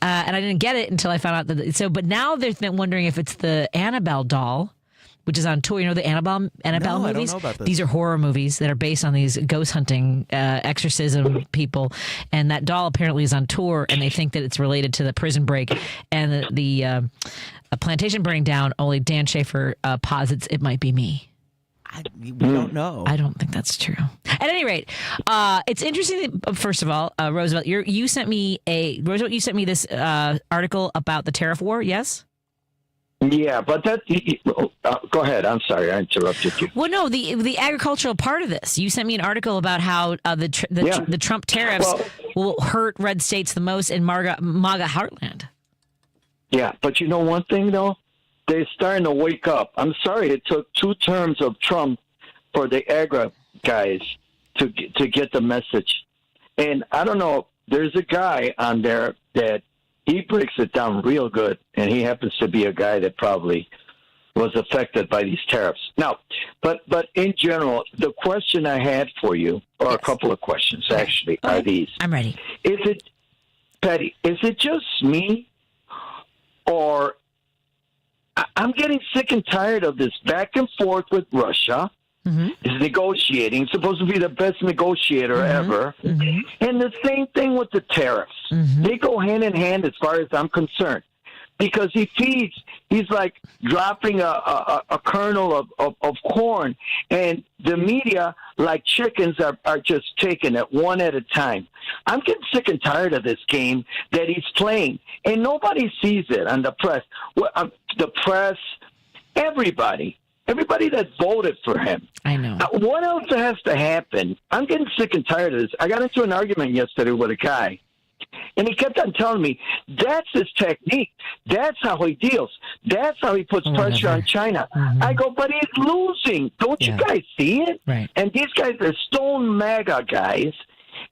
And I didn't get it until I found out that. But now they're wondering if it's the Annabelle doll, which is on tour. You know the Annabelle No, movies? I don't know about this. These are horror movies that are based on these ghost hunting, exorcism people. And that doll apparently is on tour, and they think that it's related to the prison break and the plantation burning down. Only Dan Schaefer posits it might be me. We don't know. I don't think that's true. At any rate, it's interesting that, first of all, Roosevelt, you sent me this article about the tariff war, yes? Yeah, but go ahead. I'm sorry, I interrupted you. Well, no, the agricultural part of this. You sent me an article about how the Trump tariffs will hurt red states the most in MAGA heartland. Yeah, but you know one thing, though? They're starting to wake up. I'm sorry, it took 2 terms of Trump for the agri guys to get the message. And I don't know, there's a guy on there that he breaks it down real good, and he happens to be a guy that probably was affected by these tariffs. Now, but in general, the question I had for you, or a couple of questions actually, are these. I'm ready. Patty, is it just me, or I'm getting sick and tired of this back and forth with Russia. Is negotiating, supposed to be the best negotiator ever. And the same thing with the tariffs. They go hand in hand as far as I'm concerned. Because he's like dropping a kernel of corn, and the media, like chickens, are just taking it one at a time. I'm getting sick and tired of this game that he's playing, and nobody sees it on the press. The press, everybody that voted for him. I know. What else has to happen? I'm getting sick and tired of this. I got into an argument yesterday with a guy, And he kept on telling me, that's his technique. That's how he deals. That's how he puts pressure on China. I go, but he's losing. Don't you guys see it? Right. And these guys are stone MAGA guys.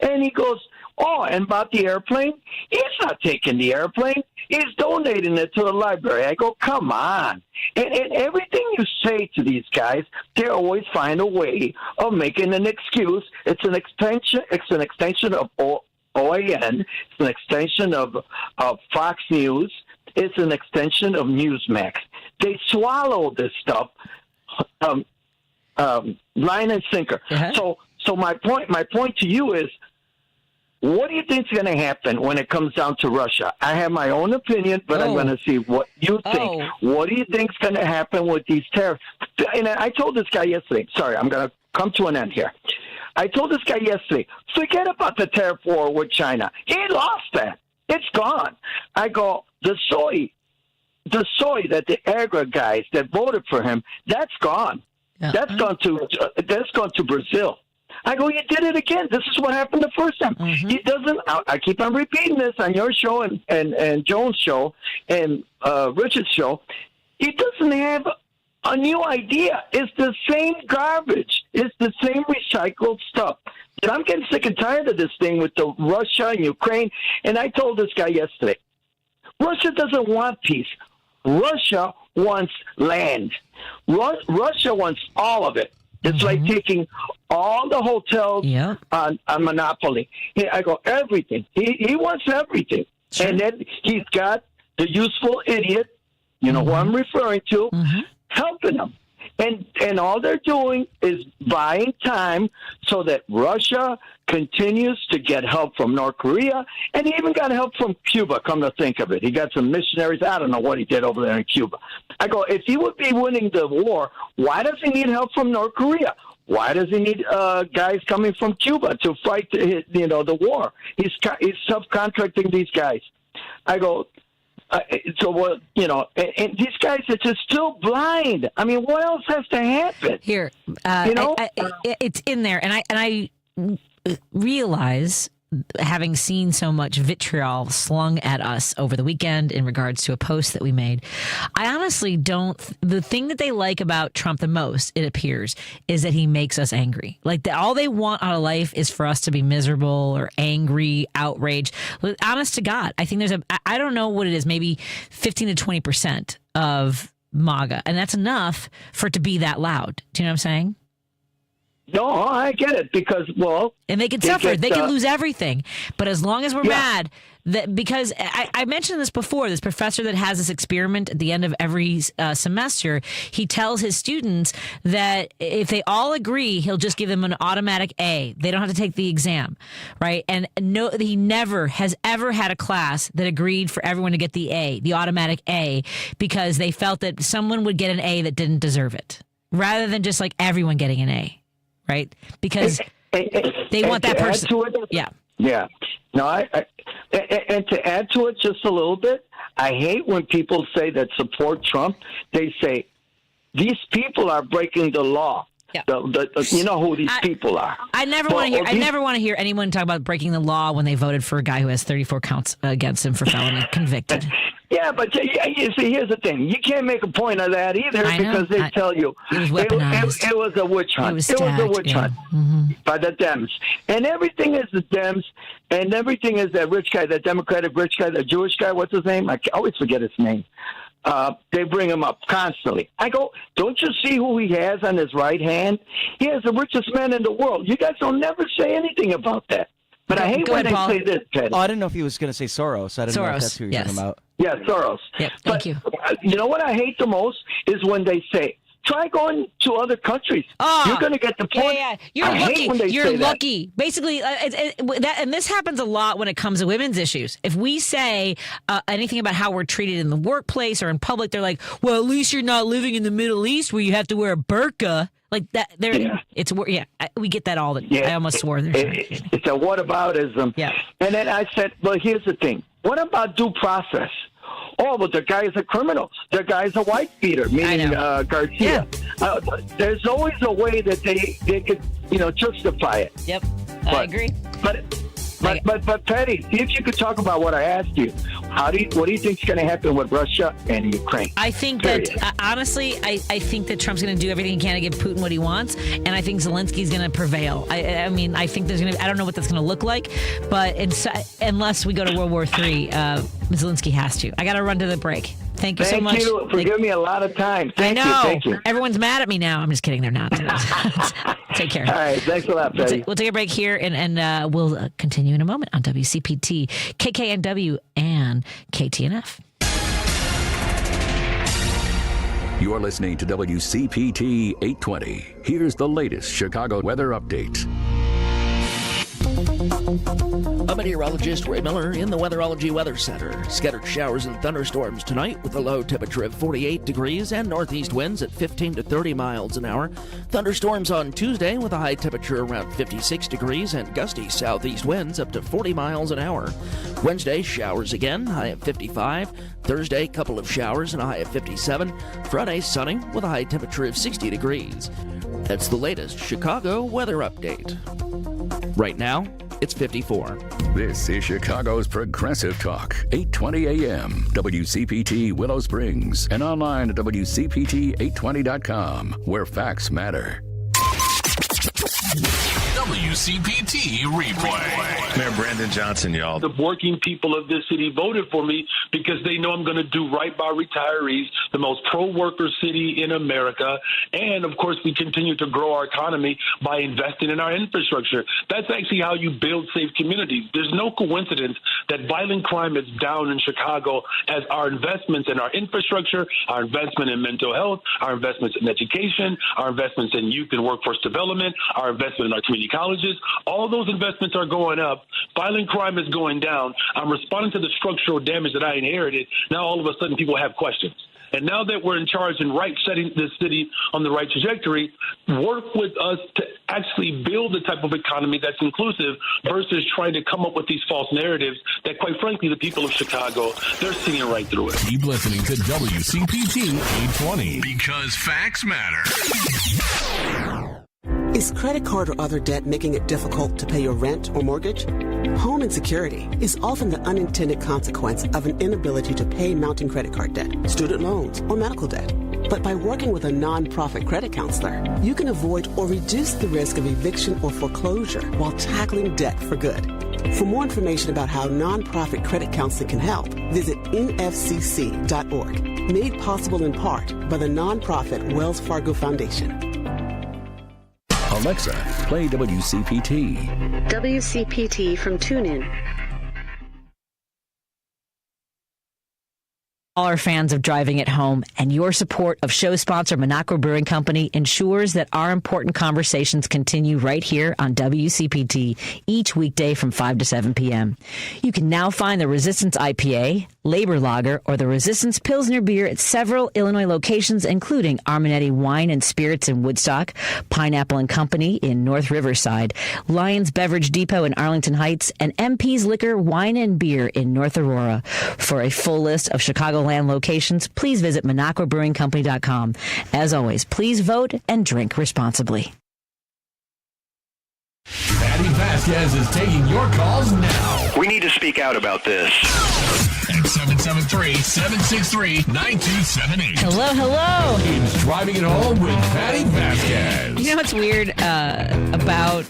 And he goes, oh, and about the airplane? He's not taking the airplane. He's donating it to the library. I go, come on. And everything you say to these guys, they always find a way of making an excuse. It's an extension. It's an extension of OAN. It's an extension of Fox News. It's an extension of Newsmax. They swallow this stuff, line and sinker. So my point to you is, what do you think is going to happen when it comes down to Russia? I have my own opinion, but I'm going to see what you think. What do you think is going to happen with these tariffs? And I told this guy yesterday. Sorry, I'm going to come to an end here. I told this guy yesterday, forget about the tariff war with China. He lost that. It's gone. I go, the soy that the agri guys that voted for him, that's gone. Yeah. That's gone to Brazil. I go, you did it again. This is what happened the first time. He doesn't. I keep on repeating this on your show and Jones' show and Richard's show. He doesn't have a new idea. It's the same garbage. It's the same recycled stuff. And I'm getting sick and tired of this thing with the Russia and Ukraine. And I told this guy yesterday, Russia doesn't want peace. Russia wants land. Russia wants all of it. It's like taking all the hotels on Monopoly. I go, everything. He wants everything. Sure. And then he's got the useful idiot, you know who I'm referring to, helping him. And all they're doing is buying time so that Russia continues to get help from North Korea, and he even got help from Cuba, come to think of it. He got some missionaries. I don't know what he did over there in Cuba. I go, if he would be winning the war, why does he need help from North Korea? Why does he need guys coming from Cuba to fight the war? He's subcontracting these guys. I go, and these guys are just still blind. I mean, what else has to happen? Here, it's in there, and I realize, having seen so much vitriol slung at us over the weekend in regards to a post that we made, I honestly don't. The thing that they like about Trump the most, it appears, is that he makes us angry. Like, all they want out of life is for us to be miserable or angry, outraged. Honest to God, I think I don't know what it is, maybe 15 to 20% of MAGA, and that's enough for it to be that loud. Do you know what I'm saying? No, I get it, because, and they can suffer. They can lose everything. But as long as we're mad, because I mentioned this before, this professor that has this experiment at the end of every semester, he tells his students that if they all agree, he'll just give them an automatic A. They don't have to take the exam, right? And he never has ever had a class that agreed for everyone to get the automatic A, because they felt that someone would get an A that didn't deserve it, rather than just like everyone getting an A. Right, because they want that person. Yeah. No, and to add to it just a little bit, I hate when people say that support Trump. They say these people are breaking the law. Yeah. You know who these people are. I never want to hear anyone talk about breaking the law when they voted for a guy who has 34 counts against him for felony convicted. Yeah, but you see, here's the thing. You can't make a point of that either, because they tell you it was a witch hunt. It was a witch hunt by the Dems. And everything is the Dems, and everything is that rich guy, that Democratic rich guy, that Jewish guy, what's his name? I always forget his name. They bring him up constantly. I go, don't you see who he has on his right hand? He has the richest man in the world. You guys don't never say anything about that. But I hate when they say this, Ted. Oh, I didn't know if he was going to say Soros. I didn't know if that's who you were talking about. Yeah, Soros. Yep, thank you. You know what I hate the most is when they say, try going to other countries. You're going to get the point. Yeah. You're lucky. Basically, and this happens a lot when it comes to women's issues. If we say anything about how we're treated in the workplace or in public, they're like, well, at least you're not living in the Middle East where you have to wear a burqa. Like that, we get that all the time. I almost swore. It's a whataboutism. Yeah. And then I said, well, here's the thing. What about due process? Oh, but the guys are criminals. The guy's a white beater, meaning Garcia. Yeah. There's always a way that they could, justify it. Yep, I agree. But But Patty, see if you could talk about what I asked you. What do you think is going to happen with Russia and Ukraine? I think that, honestly, I think that Trump's going to do everything he can to give Putin what he wants, and I think Zelensky's going to prevail. I mean, I think there's going to, I don't know what that's going to look like, but unless we go to World War III, Zelensky has to. I got to run to the break. Thank you so much. Thank you for giving me a lot of time. Thank you. Thank you. Everyone's mad at me now. I'm just kidding. They're not. Take care. All right. Thanks a lot, Patty. We'll take a break here, and we'll continue in a moment on WCPT, KKNW, and KTNF. You're listening to WCPT 820. Here's the latest Chicago weather update. I'm meteorologist Ray Miller in the Weatherology Weather Center. Scattered showers and thunderstorms tonight with a low temperature of 48 degrees and northeast winds at 15 to 30 miles an hour. Thunderstorms on Tuesday with a high temperature around 56 degrees and gusty southeast winds up to 40 miles an hour. Wednesday, showers again, high of 55. Thursday, couple of showers and a high of 57. Friday, sunny with a high temperature of 60 degrees. That's the latest Chicago weather update. Right now, it's 54. This is Chicago's Progressive Talk, 820 AM, WCPT Willow Springs, and online at WCPT820.com, where facts matter. WCPT replay. Mayor Brandon Johnson, y'all. The working people of this city voted for me because they know I'm going to do right by retirees, the most pro-worker city in America. And, of course, we continue to grow our economy by investing in our infrastructure. That's actually how you build safe communities. There's no coincidence that violent crime is down in Chicago as our investments in our infrastructure, our investment in mental health, our investments in education, our investments in youth and workforce development, our investment in our community colleges, all those investments are going up. Violent crime is going down. I'm responding to the structural damage that I inherited. Now all of a sudden people have questions. And now that we're in charge and setting this city on the right trajectory, work with us to actually build the type of economy that's inclusive versus trying to come up with these false narratives that, quite frankly, the people of Chicago, they're seeing right through it. Keep listening to WCPT 820 because facts matter. Is credit card or other debt making it difficult to pay your rent or mortgage? Home insecurity is often the unintended consequence of an inability to pay mounting credit card debt, student loans, or medical debt. But by working with a nonprofit credit counselor, you can avoid or reduce the risk of eviction or foreclosure while tackling debt for good. For more information about how nonprofit credit counseling can help, visit nfcc.org. Made possible in part by the nonprofit Wells Fargo Foundation. Alexa, play WCPT. WCPT from TuneIn. All are fans of driving at home, and your support of show sponsor Minocqua Brewing Company ensures that our important conversations continue right here on WCPT each weekday from 5 to 7 p.m. You can now find the Resistance IPA, Labor Lager, or the Resistance Pilsner beer at several Illinois locations, including Arminetti Wine and Spirits in Woodstock, Pineapple and Company in North Riverside, Lions Beverage Depot in Arlington Heights, and MP's Liquor, Wine, and Beer in North Aurora. For a full list of Chicagoland locations, please visit MinocquaBrewingCompany.com. As always, please vote and drink responsibly. Patty Vasquez is taking your calls now. We need to speak out about this. At 773-763-9278. Hello. It's Driving It Home with Patty Vasquez. You know what's weird about...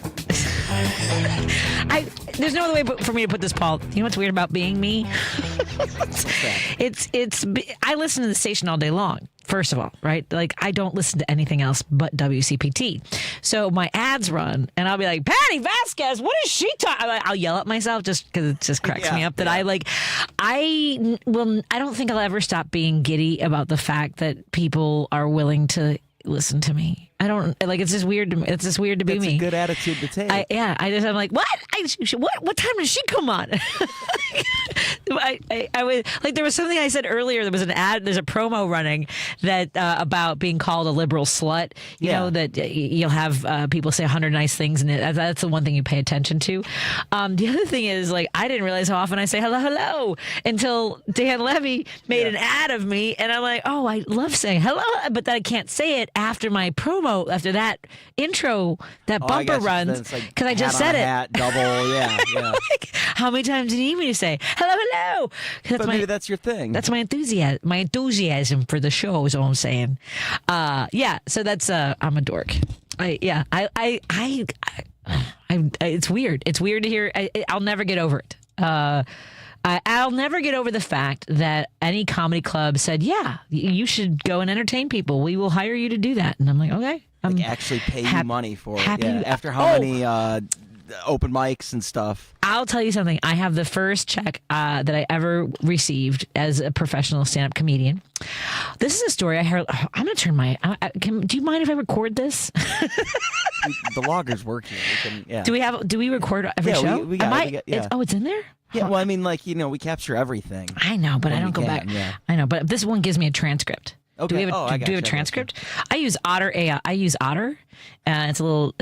There's no other way for me to put this, Paul. You know what's weird about being me? I listen to the station all day long. First of all, right? Like, I don't listen to anything else but WCPT. So my ads run, and I'll be like, Patty Vasquez, what is she talking? I'll yell at myself just because it just cracks me up that I don't think I'll ever stop being giddy about the fact that people are willing to listen to me. I don't like. It's just weird. It's just weird to be me. It's a good attitude to take. I'm like, what? What time does she come on? I was like, there was something I said earlier. There was an ad. There's a promo running that about being called a liberal slut. You know that you'll have people say 100 nice things, and that's the one thing you pay attention to. The other thing is, like, I didn't realize how often I say hello until Dan Levy made an ad of me, and I'm like, oh, I love saying hello, but then I can't say it after my promo, after that intro, that bumper runs, because I just said it. Hat, double, Like, how many times do you need me to say hello? But maybe that's your thing. That's my enthusiasm. My enthusiasm for the show is all I'm saying. So that's I'm a dork. It's weird. It's weird to hear. I'll never get over it. I'll never get over the fact that any comedy club said, yeah, you should go and entertain people. We will hire you to do that. And I'm like, okay. Like actually pay you money for it. After how many open mics and stuff. I'll tell you something. I have the first check that I ever received as a professional stand-up comedian. This is a story I heard. I'm going to turn my... do you mind if I record this? The logger's working. Do we record every show? We got it. It's in there? Yeah, well, I mean, like, we capture everything. I know, but I don't go back. Yeah. I know, but this one gives me a transcript. Okay. Do we have a transcript? I use Otter AI. I use Otter. It's a little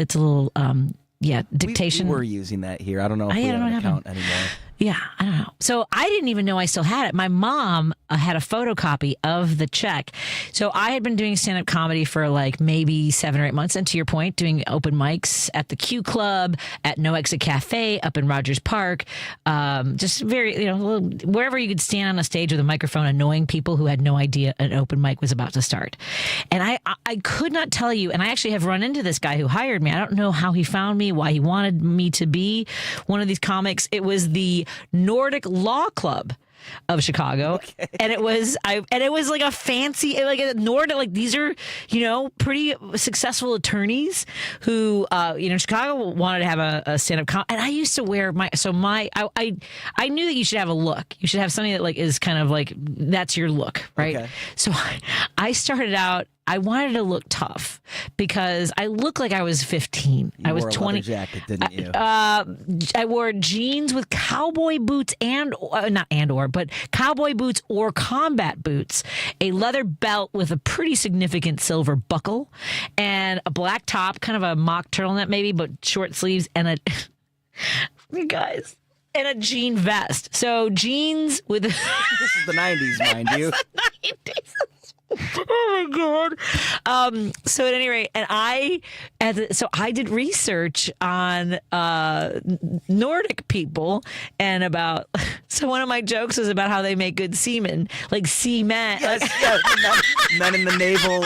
dictation. We were using that here. I don't know if we have an account anymore. Yeah, I don't know. So I didn't even know I still had it. My mom had a photocopy of the check. So I had been doing stand-up comedy for like maybe 7 or 8 months. And to your point, doing open mics at the Q Club, at No Exit Cafe, up in Rogers Park. Just very, wherever you could stand on a stage with a microphone, annoying people who had no idea an open mic was about to start. And I could not tell you, and I actually have run into this guy who hired me. I don't know how he found me, why he wanted me to be one of these comics. It was the Nordic Law Club of Chicago, and it was like a fancy, like a Nordic, like these are pretty successful attorneys who Chicago wanted to have a stand-up and I used to wear I knew that you should have a look. You should have something that like is kind of like that's your look, right? Okay. So I started out. I wanted to look tough because I looked like I was 15. I was 20. Leather jacket, didn't you? I wore jeans with cowboy boots but cowboy boots or combat boots, a leather belt with a pretty significant silver buckle, and a black top, kind of a mock turtleneck maybe, but short sleeves, and you guys. And a jean vest. So jeans with... This is the 90s, mind you. The 90s. Oh my God. So at any rate, and I did research on Nordic people and about, so one of my jokes was about how they make good seamen, like seamen. Yes, men in the naval.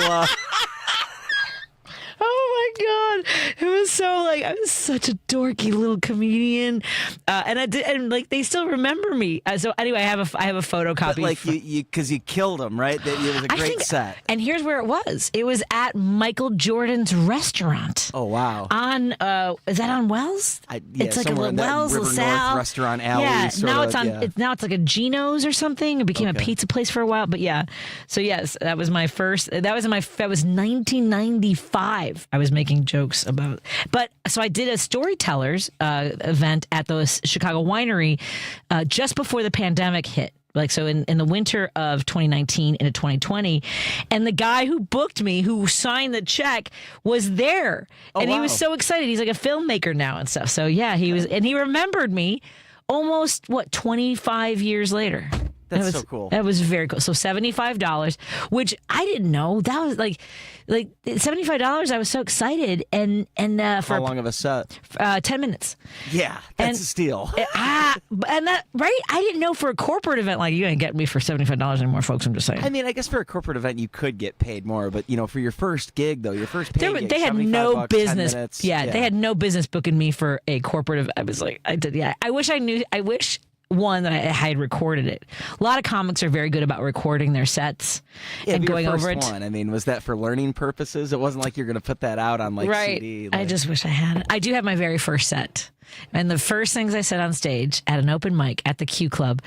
Oh my God. It was so like, I was such a dorky little comedian. And they still remember me. So anyway, I have a photocopy. But because you killed him, right? It was a great set. And here's where it was. It was at Michael Jordan's restaurant. Oh, wow. On, is that on Wells? It's like a Wells, River LaSalle. North restaurant alley. Yeah, now it's like a Geno's or something. It became a pizza place for a while. But yeah. So yes, that was my first, that was 1995. I was making jokes about, but so I did a storytellers event at the Chicago Winery just before the pandemic hit. Like, so in the winter of 2019 into 2020, and the guy who booked me, who signed the check, was there. And he was so excited. He's like a filmmaker now and stuff. So yeah, he was, and he remembered me almost 25 years later. That's so cool. That was very cool. So $75, which I didn't know. That was like $75. I was so excited. And for how long of a set? 10 minutes. Yeah, that's a steal. And that, right? I didn't know for a corporate event, like, you ain't getting me for $75 anymore, folks. I'm just saying. I mean, I guess for a corporate event, you could get paid more, but for your first gig, though, your first paid gig, they had no business. 10 minutes, they had no business booking me for a corporate event. I was like, I did. Yeah, I wish one that I had recorded it. A lot of comics are very good about recording their sets and going over it. One, I mean, was that for learning purposes? It wasn't like you're going to put that out on CD. I just wish I had it. I do have my very first set. And the first things I said on stage at an open mic at the Q Club,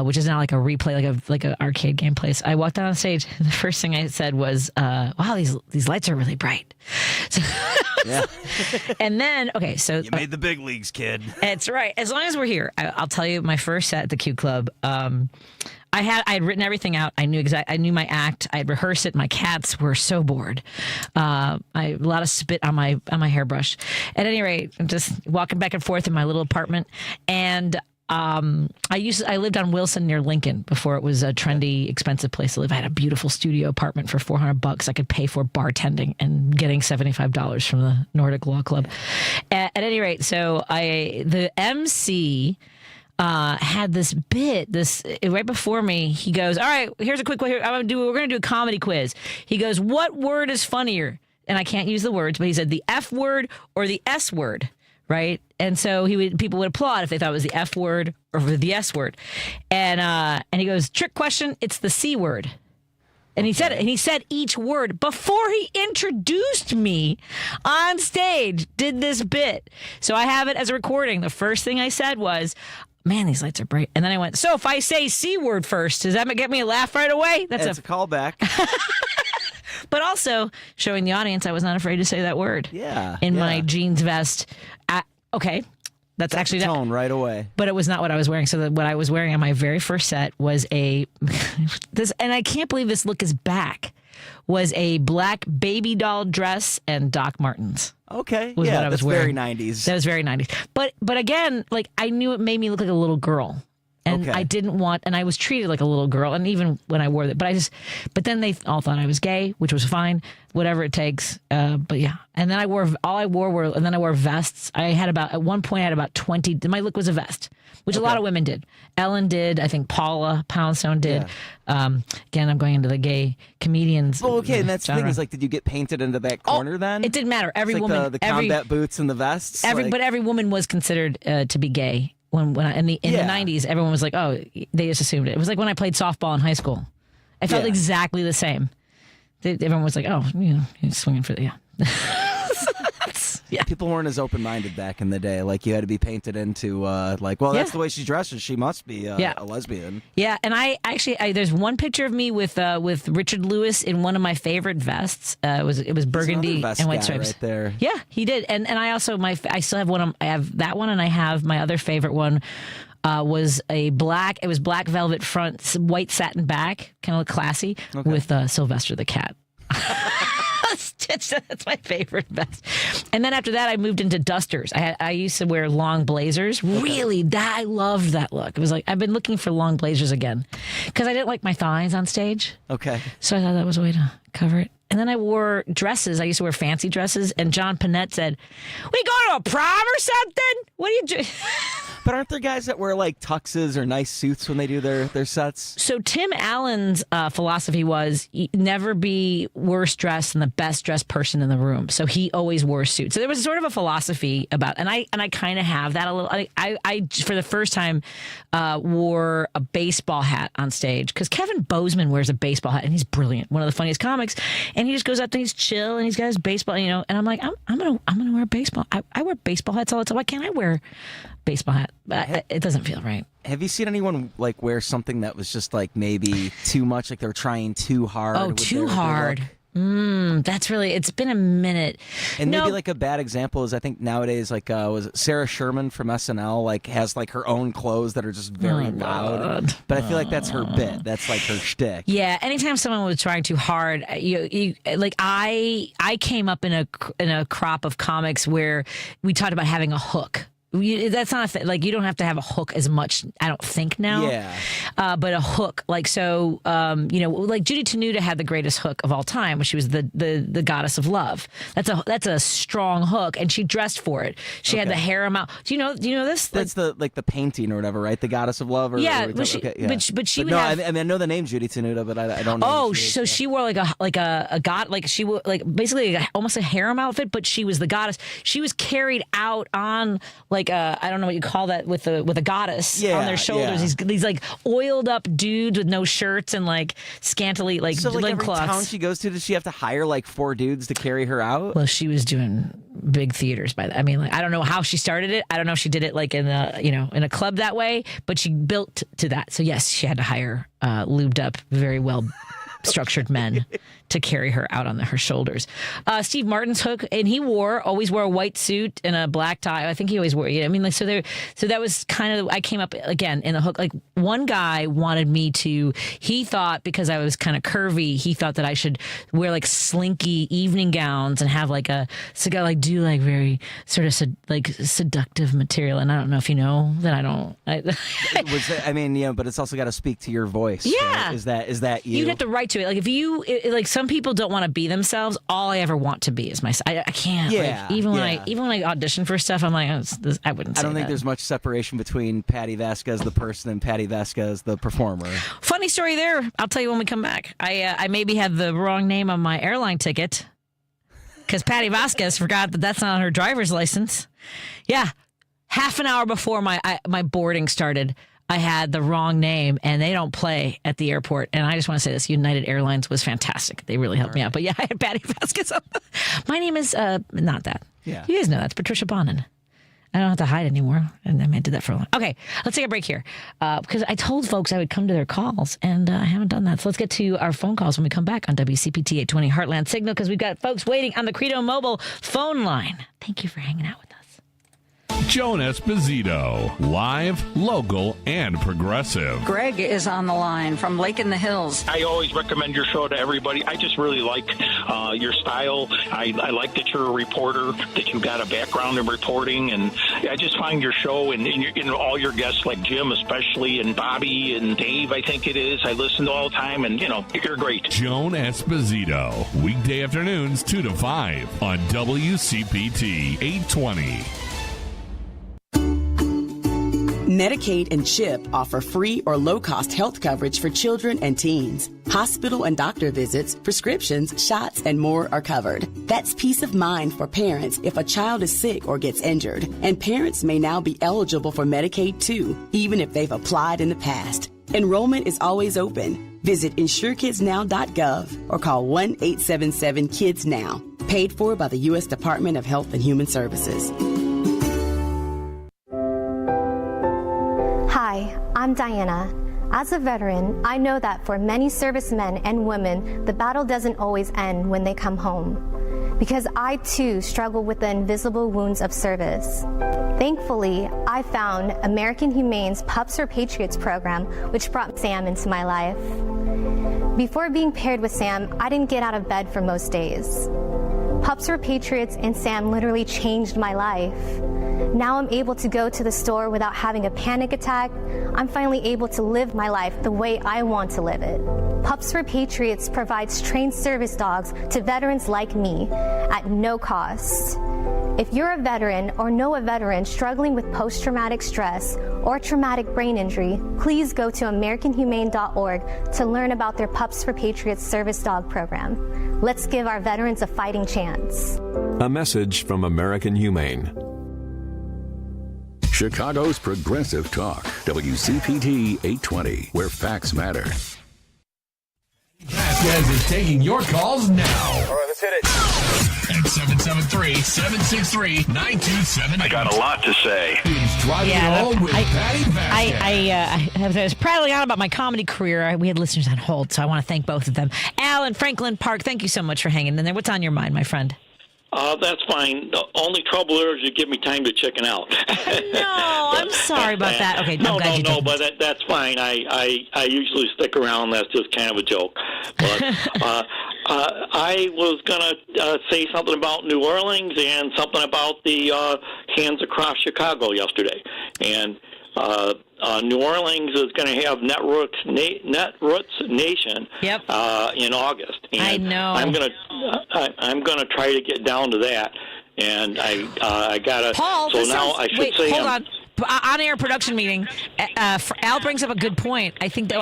which is now like a replay, like an arcade game place. I walked out on stage, and the first thing I said was, "Wow, these lights are really bright." So Yeah. And then, okay, so you made the big leagues, kid. That's right. As long as we're here, I'll tell you my first set at the Q Club. I had written everything out. I knew my act. I had rehearsed it. My cats were so bored. A lot of spit on my hairbrush. At any rate, I'm just walking back and forth in my little apartment, and I lived on Wilson near Lincoln before it was a trendy, expensive place to live. I had a beautiful studio apartment for $400 I could pay for bartending and getting $75 from the Nordic Law Club. At any rate, so the MC had this bit, right before me. He goes, "All right, here's a quick one. We're going to do a comedy quiz." He goes, "What word is funnier?" And I can't use the words, but he said the F word or the S word. Right. And so people would applaud if they thought it was the F word or the S word. And he goes, "Trick question. It's the C word." And he said it. And he said each word before he introduced me on stage, did this bit. So I have it as a recording. The first thing I said was, "Man, these lights are bright." And then I went, "So if I say C word first, does that get me a laugh right away?" That's a callback. But also showing the audience I was not afraid to say that word. Yeah. In my jeans vest. Okay. That's actually the tone right away. But it was not what I was wearing. So what I was wearing on my very first set was and I can't believe this look is back, was a black baby doll dress and Doc Martens. Okay. Was what I was wearing. Very 90s. That was very 90s. But again, like, I knew it made me look like a little girl. And I didn't want, and I was treated like a little girl. And even when I wore it, but then they all thought I was gay, which was fine, whatever it takes. But yeah. And then I wore vests. At one point I had about 20, my look was a vest, which a lot of women did. Ellen did. I think Paula Poundstone did. Yeah. Again, I'm going into the gay comedians. Well, okay. And that's the thing is, like, did you get painted into that corner then? It didn't matter. Every woman. The combat boots and the vests. But every woman was considered to be gay. When in the 90s, everyone was like, "Oh," they just assumed it. It was like when I played softball in high school. I felt exactly the same. Everyone was like, "Oh, he's swinging for the Yeah. People weren't as open-minded back in the day. Like, you had to be painted into, that's the way she dresses. She must be a lesbian. Yeah, and I there's one picture of me with Richard Lewis in one of my favorite vests. It was burgundy and white stripes. Right there. Yeah, he did. And I also I still have one. I have that one, and I have my other favorite one. Was black velvet front, white satin back, kind of look classy, with Sylvester the cat. That's my favorite vest. And then after that, I moved into dusters. I used to wear long blazers. Really, I loved that look. It was like, I've been looking for long blazers again because I didn't like my thighs on stage. Okay. So I thought that was a way to cover it. And then I wore dresses. I used to wear fancy dresses. And John Panette said, "We go to a prom or something? What do you do?" But aren't there guys that wear like tuxes or nice suits when they do their sets? So Tim Allen's philosophy was never be worse dressed than the best dressed person in the room. So he always wore a suit. So there was sort of a philosophy about, and I kind of have that a little. I for the first time wore a baseball hat on stage because Kevin Bozeman wears a baseball hat and he's brilliant, one of the funniest comics. And he just goes up and he's chill and he's got his baseball, And I'm like, I'm gonna wear a baseball. I wear baseball hats all the time. Why can't I wear baseball hat? But it doesn't feel right. Have you seen anyone like wear something that was just like maybe too much, like they were trying too hard? Oh, too hard. That's really, it's been a minute. And maybe like a bad example is I think nowadays like was it Sarah Sherman from SNL like has like her own clothes that are just very loud. But I feel like that's her bit. That's like her shtick. Yeah, anytime someone was trying too hard, you like I came up in a crop of comics where we talked about having a hook. That's not like you don't have to have a hook as much, I don't think now. Yeah. But a hook, like so, like Judy Tenuta had the greatest hook of all time, when she was the goddess of love. That's a strong hook, and she dressed for it. She had the harem out. Do you know this? That's the painting or whatever, right? The goddess of love. Or, yeah, but she would no, have. I know the name Judy Tenuta, but I don't know. Oh, she wore like a god, like she wore like basically almost a harem outfit, but she was the goddess. She was carried out on like I don't know what you call that with a goddess on their shoulders. These like oiled up dudes with no shirts and like scantily like so like leg every cloths. town she goes to, does she have to hire like 4 dudes to carry her out? Well, she was doing big theaters by that. I mean, like I don't know how she started it. I don't know if she did it like in a club that way, but she built to that. So yes, she had to hire lubed up, very well structured men to carry her out on her shoulders. Steve Martin's hook, and he always wore a white suit and a black tie. I think he always wore. I mean, like so that was kind of. I came up again in the hook. Like one guy wanted me to. He thought because I was kind of curvy, he thought that I should wear like slinky evening gowns and have like do like very sort of seductive material. And I don't know if you know that I don't. But it's also got to speak to your voice. Yeah, right? Is that you? You'd have to write to it. Like if you like, some people don't want to be themselves. All I ever want to be is myself. I can't. Yeah. Like, even when I audition for stuff, I'm like, I wouldn't. I don't think that. there's much separation between Patty Vasquez the person and Patty Vasquez the performer. Funny story there. I'll tell you when we come back. I maybe had the wrong name on my airline ticket because Patty Vasquez forgot that that's not on her driver's license. Yeah, half an hour before my boarding started, I had the wrong name, and they don't play at the airport. And I just want to say this, United Airlines was fantastic. They really helped me out. But yeah, I had Patty Vasquez on. My name is not that. Yeah. You guys know that's Patricia Bonin. I don't have to hide anymore. And I did that for a long time. Okay, let's take a break here. Because I told folks I would come to their calls, and I haven't done that. So let's get to our phone calls when we come back on WCPT 820 Heartland Signal, because we've got folks waiting on the Credo Mobile phone line. Thank you for hanging out with us. Joan Esposito, live, local, and progressive. Greg is on the line from Lake in the Hills. I always recommend your show to everybody. I just really like your style. I like that you're a reporter, that you've got a background in reporting, and I just find your show and all your guests, like Jim especially, and Bobby and Dave, I think it is. I listen to all the time, and, you're great. Joan Esposito, weekday afternoons 2 to 5 on WCPT 820. Medicaid and CHIP offer free or low-cost health coverage for children and teens. Hospital and doctor visits, prescriptions, shots, and more are covered. That's peace of mind for parents if a child is sick or gets injured. And parents may now be eligible for Medicaid too, even if they've applied in the past. Enrollment is always open. Visit InsureKidsNow.gov or call 1-877-KIDS-NOW. Paid for by the U.S. Department of Health and Human Services. Hi, I'm Diana. As a veteran, I know that for many servicemen and women, the battle doesn't always end when they come home. Because I too struggle with the invisible wounds of service. Thankfully, I found American Humane's Pups for Patriots program, which brought Sam into my life. Before being paired with Sam, I didn't get out of bed for most days. Pups for Patriots and Sam literally changed my life. Now I'm able to go to the store without having a panic attack. I'm finally able to live my life the way I want to live it. Pups for Patriots provides trained service dogs to veterans like me at no cost. If you're a veteran or know a veteran struggling with post-traumatic stress or traumatic brain injury, please go to AmericanHumane.org to learn about their Pups for Patriots service dog program. Let's give our veterans a fighting chance. A message from American Humane. Chicago's Progressive Talk, WCPT 820, where facts matter. Vasquez is taking your calls now. All right, let's hit it. At 773-763-9278. I got a lot to say. He's driving home with Patty Vasquez. I was prattling on about my comedy career. We had listeners on hold, so I want to thank both of them. Al and Franklin Park, thank you so much for hanging in there. What's on your mind, my friend? That's fine. The only trouble is you give me time to chicken out. No, I'm sorry about that. Okay, no, but that's fine. I usually stick around. That's just kind of a joke. But I was going to say something about New Orleans and something about the Hands Across Chicago yesterday. And New Orleans is going to have Netroots Nation in August. And I know. I'm going to try to get down to that, and I got to. Paul, so now I should say. Hold on. On-air production meeting. Al brings up a good point. I think do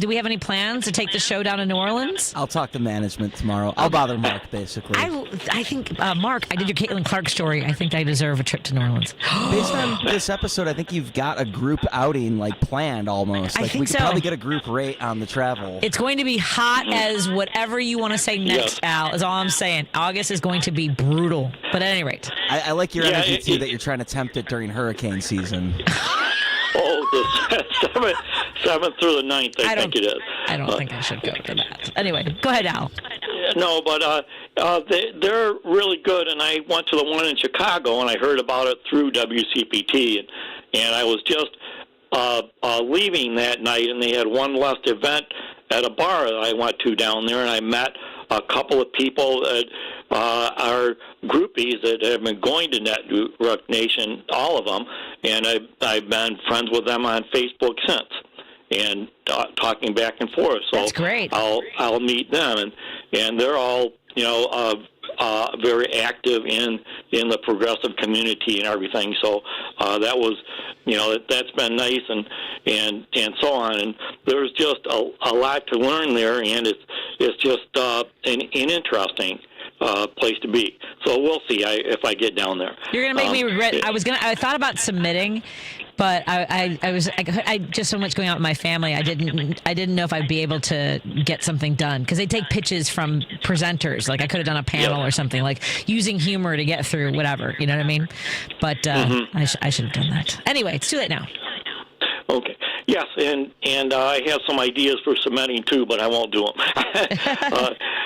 we have any plans to take the show down to New Orleans? I'll talk to management tomorrow. I'll bother Mark, basically. I think, Mark, I did your Caitlin Clark story. I think I deserve a trip to New Orleans. Based on this episode, I think you've got a group outing planned almost. I think we could so. Probably get a group rate on the travel. It's going to be hot as whatever you want to say next, Al, is all I'm saying. August is going to be brutal. But at any rate. I like your energy, too, that you're trying to tempt it during hurricane season. Oh, the 7th through the 9th, I think it is. I don't think I should go to that. Anyway, go ahead, Al. No, but they're really good, and I went to the one in Chicago, and I heard about it through WCPT, and I was just leaving that night, and they had one last event at a bar that I went to down there, and I met a couple of people that are groupies that have been going to Network Nation, all of them, and I've been friends with them on Facebook since, and talking back and forth. So that's great. I'll meet them, and they're all very active in the progressive community and everything. So that was, that's been nice and so on. And there's just a lot to learn there, and it's just an interesting place to be. So we'll see if I get down there. You're gonna make me regret. I thought about submitting, but I just so much going out with my family. I didn't know if I'd be able to get something done because they take pitches from presenters. Like I could have done a panel or something, like using humor to get through whatever. You know what I mean? But I should have done that. Anyway, it's too late now. Okay. Yes, and I have some ideas for submitting too, but I won't do them.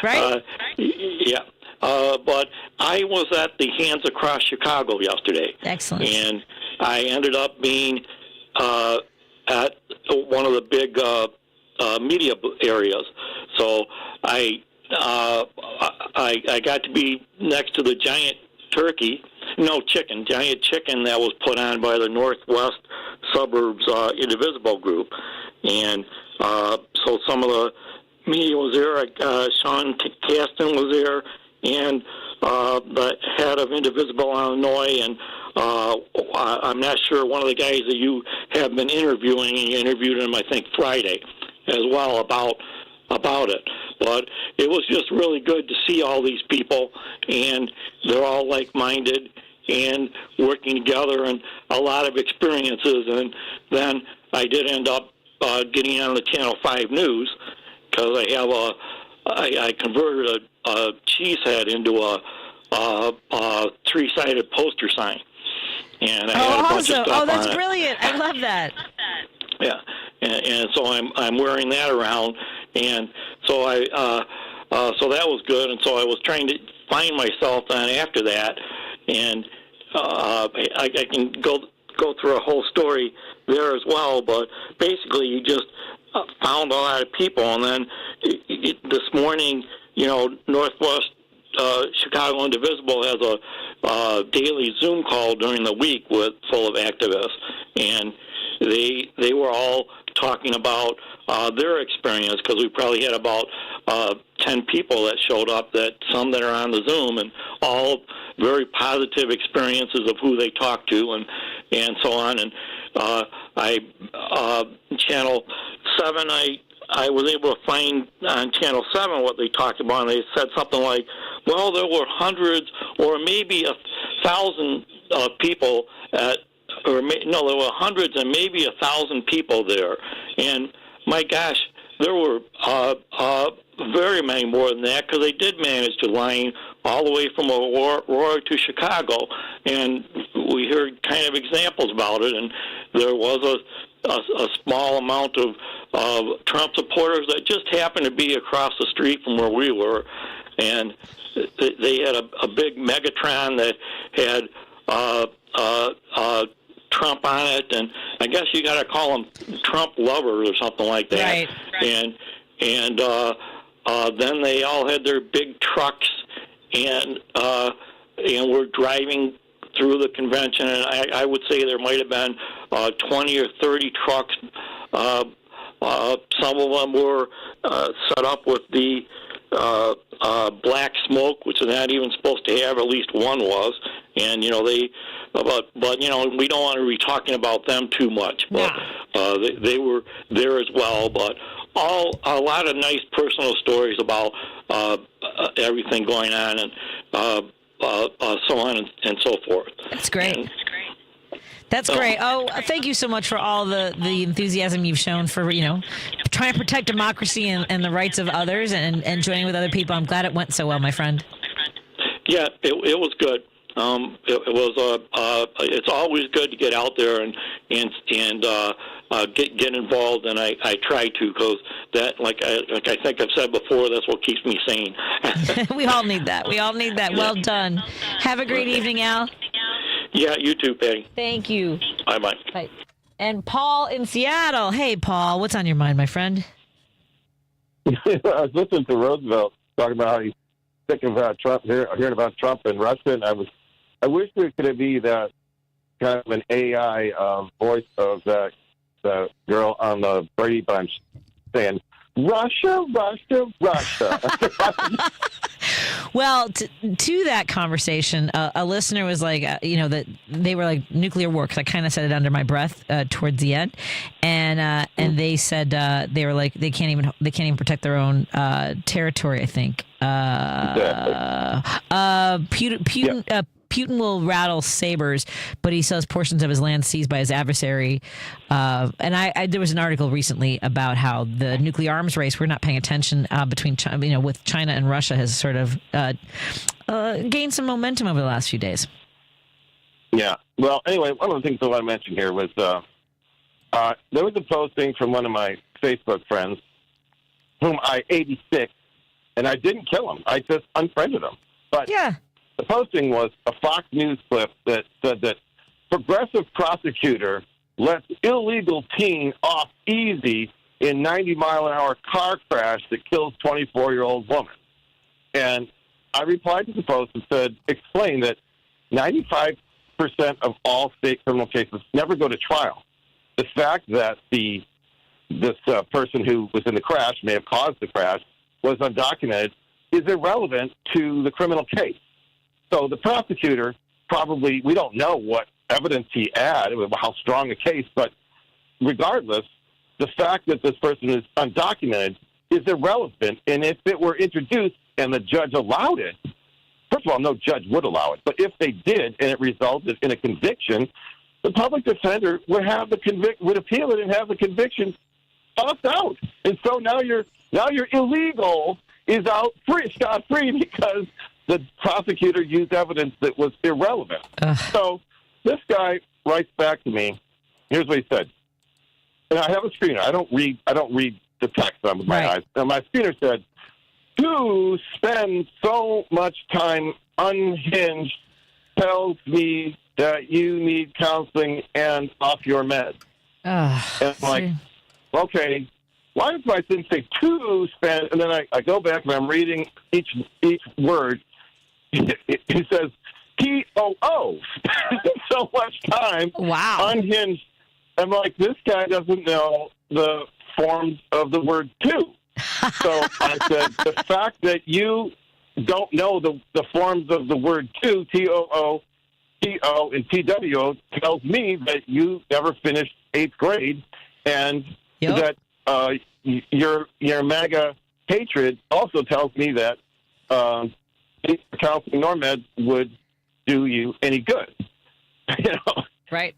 Right? Yeah. But I was at the Hands Across Chicago yesterday. Excellent. And I ended up being at one of the big media areas. So I got to be next to the giant giant chicken that was put on by the Northwest Suburbs Indivisible group. And so some of the media was there. Sean Kasten was there, and the head of Indivisible Illinois, and I'm not sure, one of the guys that you have been interviewing, and you interviewed him, I think, Friday as well about it. But it was just really good to see all these people, and they're all like-minded and working together, and a lot of experiences. And then I did end up getting on the Channel 5 News because I converted a cheese head into a three-sided poster sign. And I had a bunch of stuff that's on it. Brilliant. I love that. Yeah, and so I'm wearing that around, and so so that was good, and so I was trying to find myself then after that, and I can go through a whole story there as well, but basically you just found a lot of people, and then this morning, Northwest Chicago Indivisible has a daily Zoom call during the week full of activists, and they were all talking about their experience, because we probably had about 10 people that showed up, some that are on the Zoom, and all very positive experiences of who they talked to and so on. And Channel 7, I was able to find on Channel 7 what they talked about, and they said something like, well, there were hundreds or maybe 1,000 people there were hundreds and maybe 1,000 people there. And my gosh, there were very many more than that, because they did manage to line all the way from Aurora to Chicago. And we heard kind of examples about it, and there was a small amount of Trump supporters that just happened to be across the street from where we were. And they had a big Megatron that had Trump on it, and I guess you got to call them Trump lovers or something like that. Right. And then they all had their big trucks, and were driving through the convention, and I would say there might have been 20 or 30 trucks. Some of them were set up with the black smoke, which they're not even supposed to have. At least one was, and but we don't want to be talking about them too much. But they were there as well. But a lot of nice personal stories about everything going on, and so on and so forth. That's great. That's great. Oh, thank you so much for all the enthusiasm you've shown for, trying to protect democracy and the rights of others and joining with other people. I'm glad it went so well, my friend. Yeah, it was good. It was. It's always good to get out there and get involved, and I try to, because that, like I think I've said before, that's what keeps me sane. We all need that. Well done. Have a great evening, Al. Yeah, you too, Patty. Thank you. Bye-bye. Bye. And Paul in Seattle. Hey, Paul, what's on your mind, my friend? I was listening to Roosevelt talking about how he's sick of Trump, hearing about Trump and Russia, and I wish there could be that kind of an AI voice of the girl on the Brady Bunch saying, Russia, Russia, Russia. Well, to that conversation, a listener was like, that they were like nuclear war, because I kind of said it under my breath towards the end, and they said they were like they can't even protect their own territory. I think Putin will rattle sabers, but he says portions of his land seized by his adversary. And there was an article recently about how the nuclear arms race, we're not paying attention between China, with China and Russia, has sort of gained some momentum over the last few days. Yeah. Well, anyway, one of the things I want to mention here was there was a posting from one of my Facebook friends, whom I 86, and I didn't kill him. I just unfriended him. But yeah. The posting was a Fox News clip that said that progressive prosecutor lets illegal teen off easy in 90-mile-an-hour car crash that kills 24-year-old woman. And I replied to the post and said, explain that 95% of all state criminal cases never go to trial. The fact that this person who was in the crash, may have caused the crash, was undocumented is irrelevant to the criminal case. So the prosecutor probably, we don't know what evidence he had, how strong a case, but regardless, the fact that this person is undocumented is irrelevant. And if it were introduced and the judge allowed it, first of all, no judge would allow it, but if they did and it resulted in a conviction, the public defender would have would appeal it and have the conviction tossed out. And so now your illegal is out scot-free because the prosecutor used evidence that was irrelevant. So this guy writes back to me. Here's what he said. And I have a screener. I don't read the text with my eyes. And my screener said, "Who spends so much time unhinged tells me that you need counseling and off your meds." And I'm like, okay, why does my thing say "to spend"? And then I go back and I'm reading each word. He says TOO. So much time. Wow. Unhinged. I'm like, this guy doesn't know the forms of the word "to." So I said, the fact that you don't know the forms of the word "to," TOO, TO, and TWO, tells me that you never finished 8th grade, and that your MAGA hatred also tells me that counseling nor meds would do you any good. Right.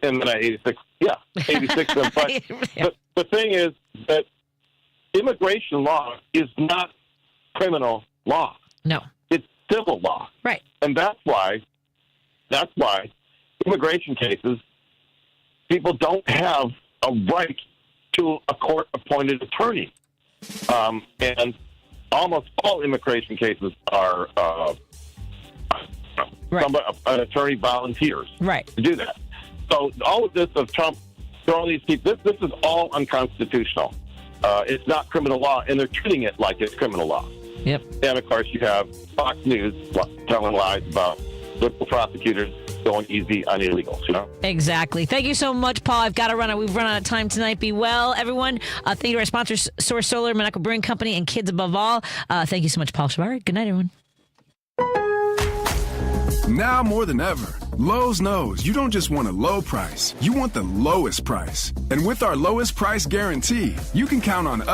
And then I 86. Yeah, 86. But the thing is that immigration law is not criminal law. No. It's civil law. Right. And that's why immigration cases, people don't have a right to a court-appointed attorney. And almost all immigration cases are an attorney volunteers to do that. So all of this of Trump throwing these people, this is all unconstitutional. It's not criminal law, and they're treating it like it's criminal law. Yep. And, of course, you have Fox News telling lies about liberal prosecutors going easy on illegals, Exactly. Thank you so much, Paul. I've got to run. We've run out of time tonight. Be well, everyone. Thank you to our sponsors, Source Solar, Monaco Brewing Company, and Kids Above All. Thank you so much, Paul Shabari. Good night, everyone. Now more than ever, Lowe's knows you don't just want a low price. You want the lowest price. And with our lowest price guarantee, you can count on us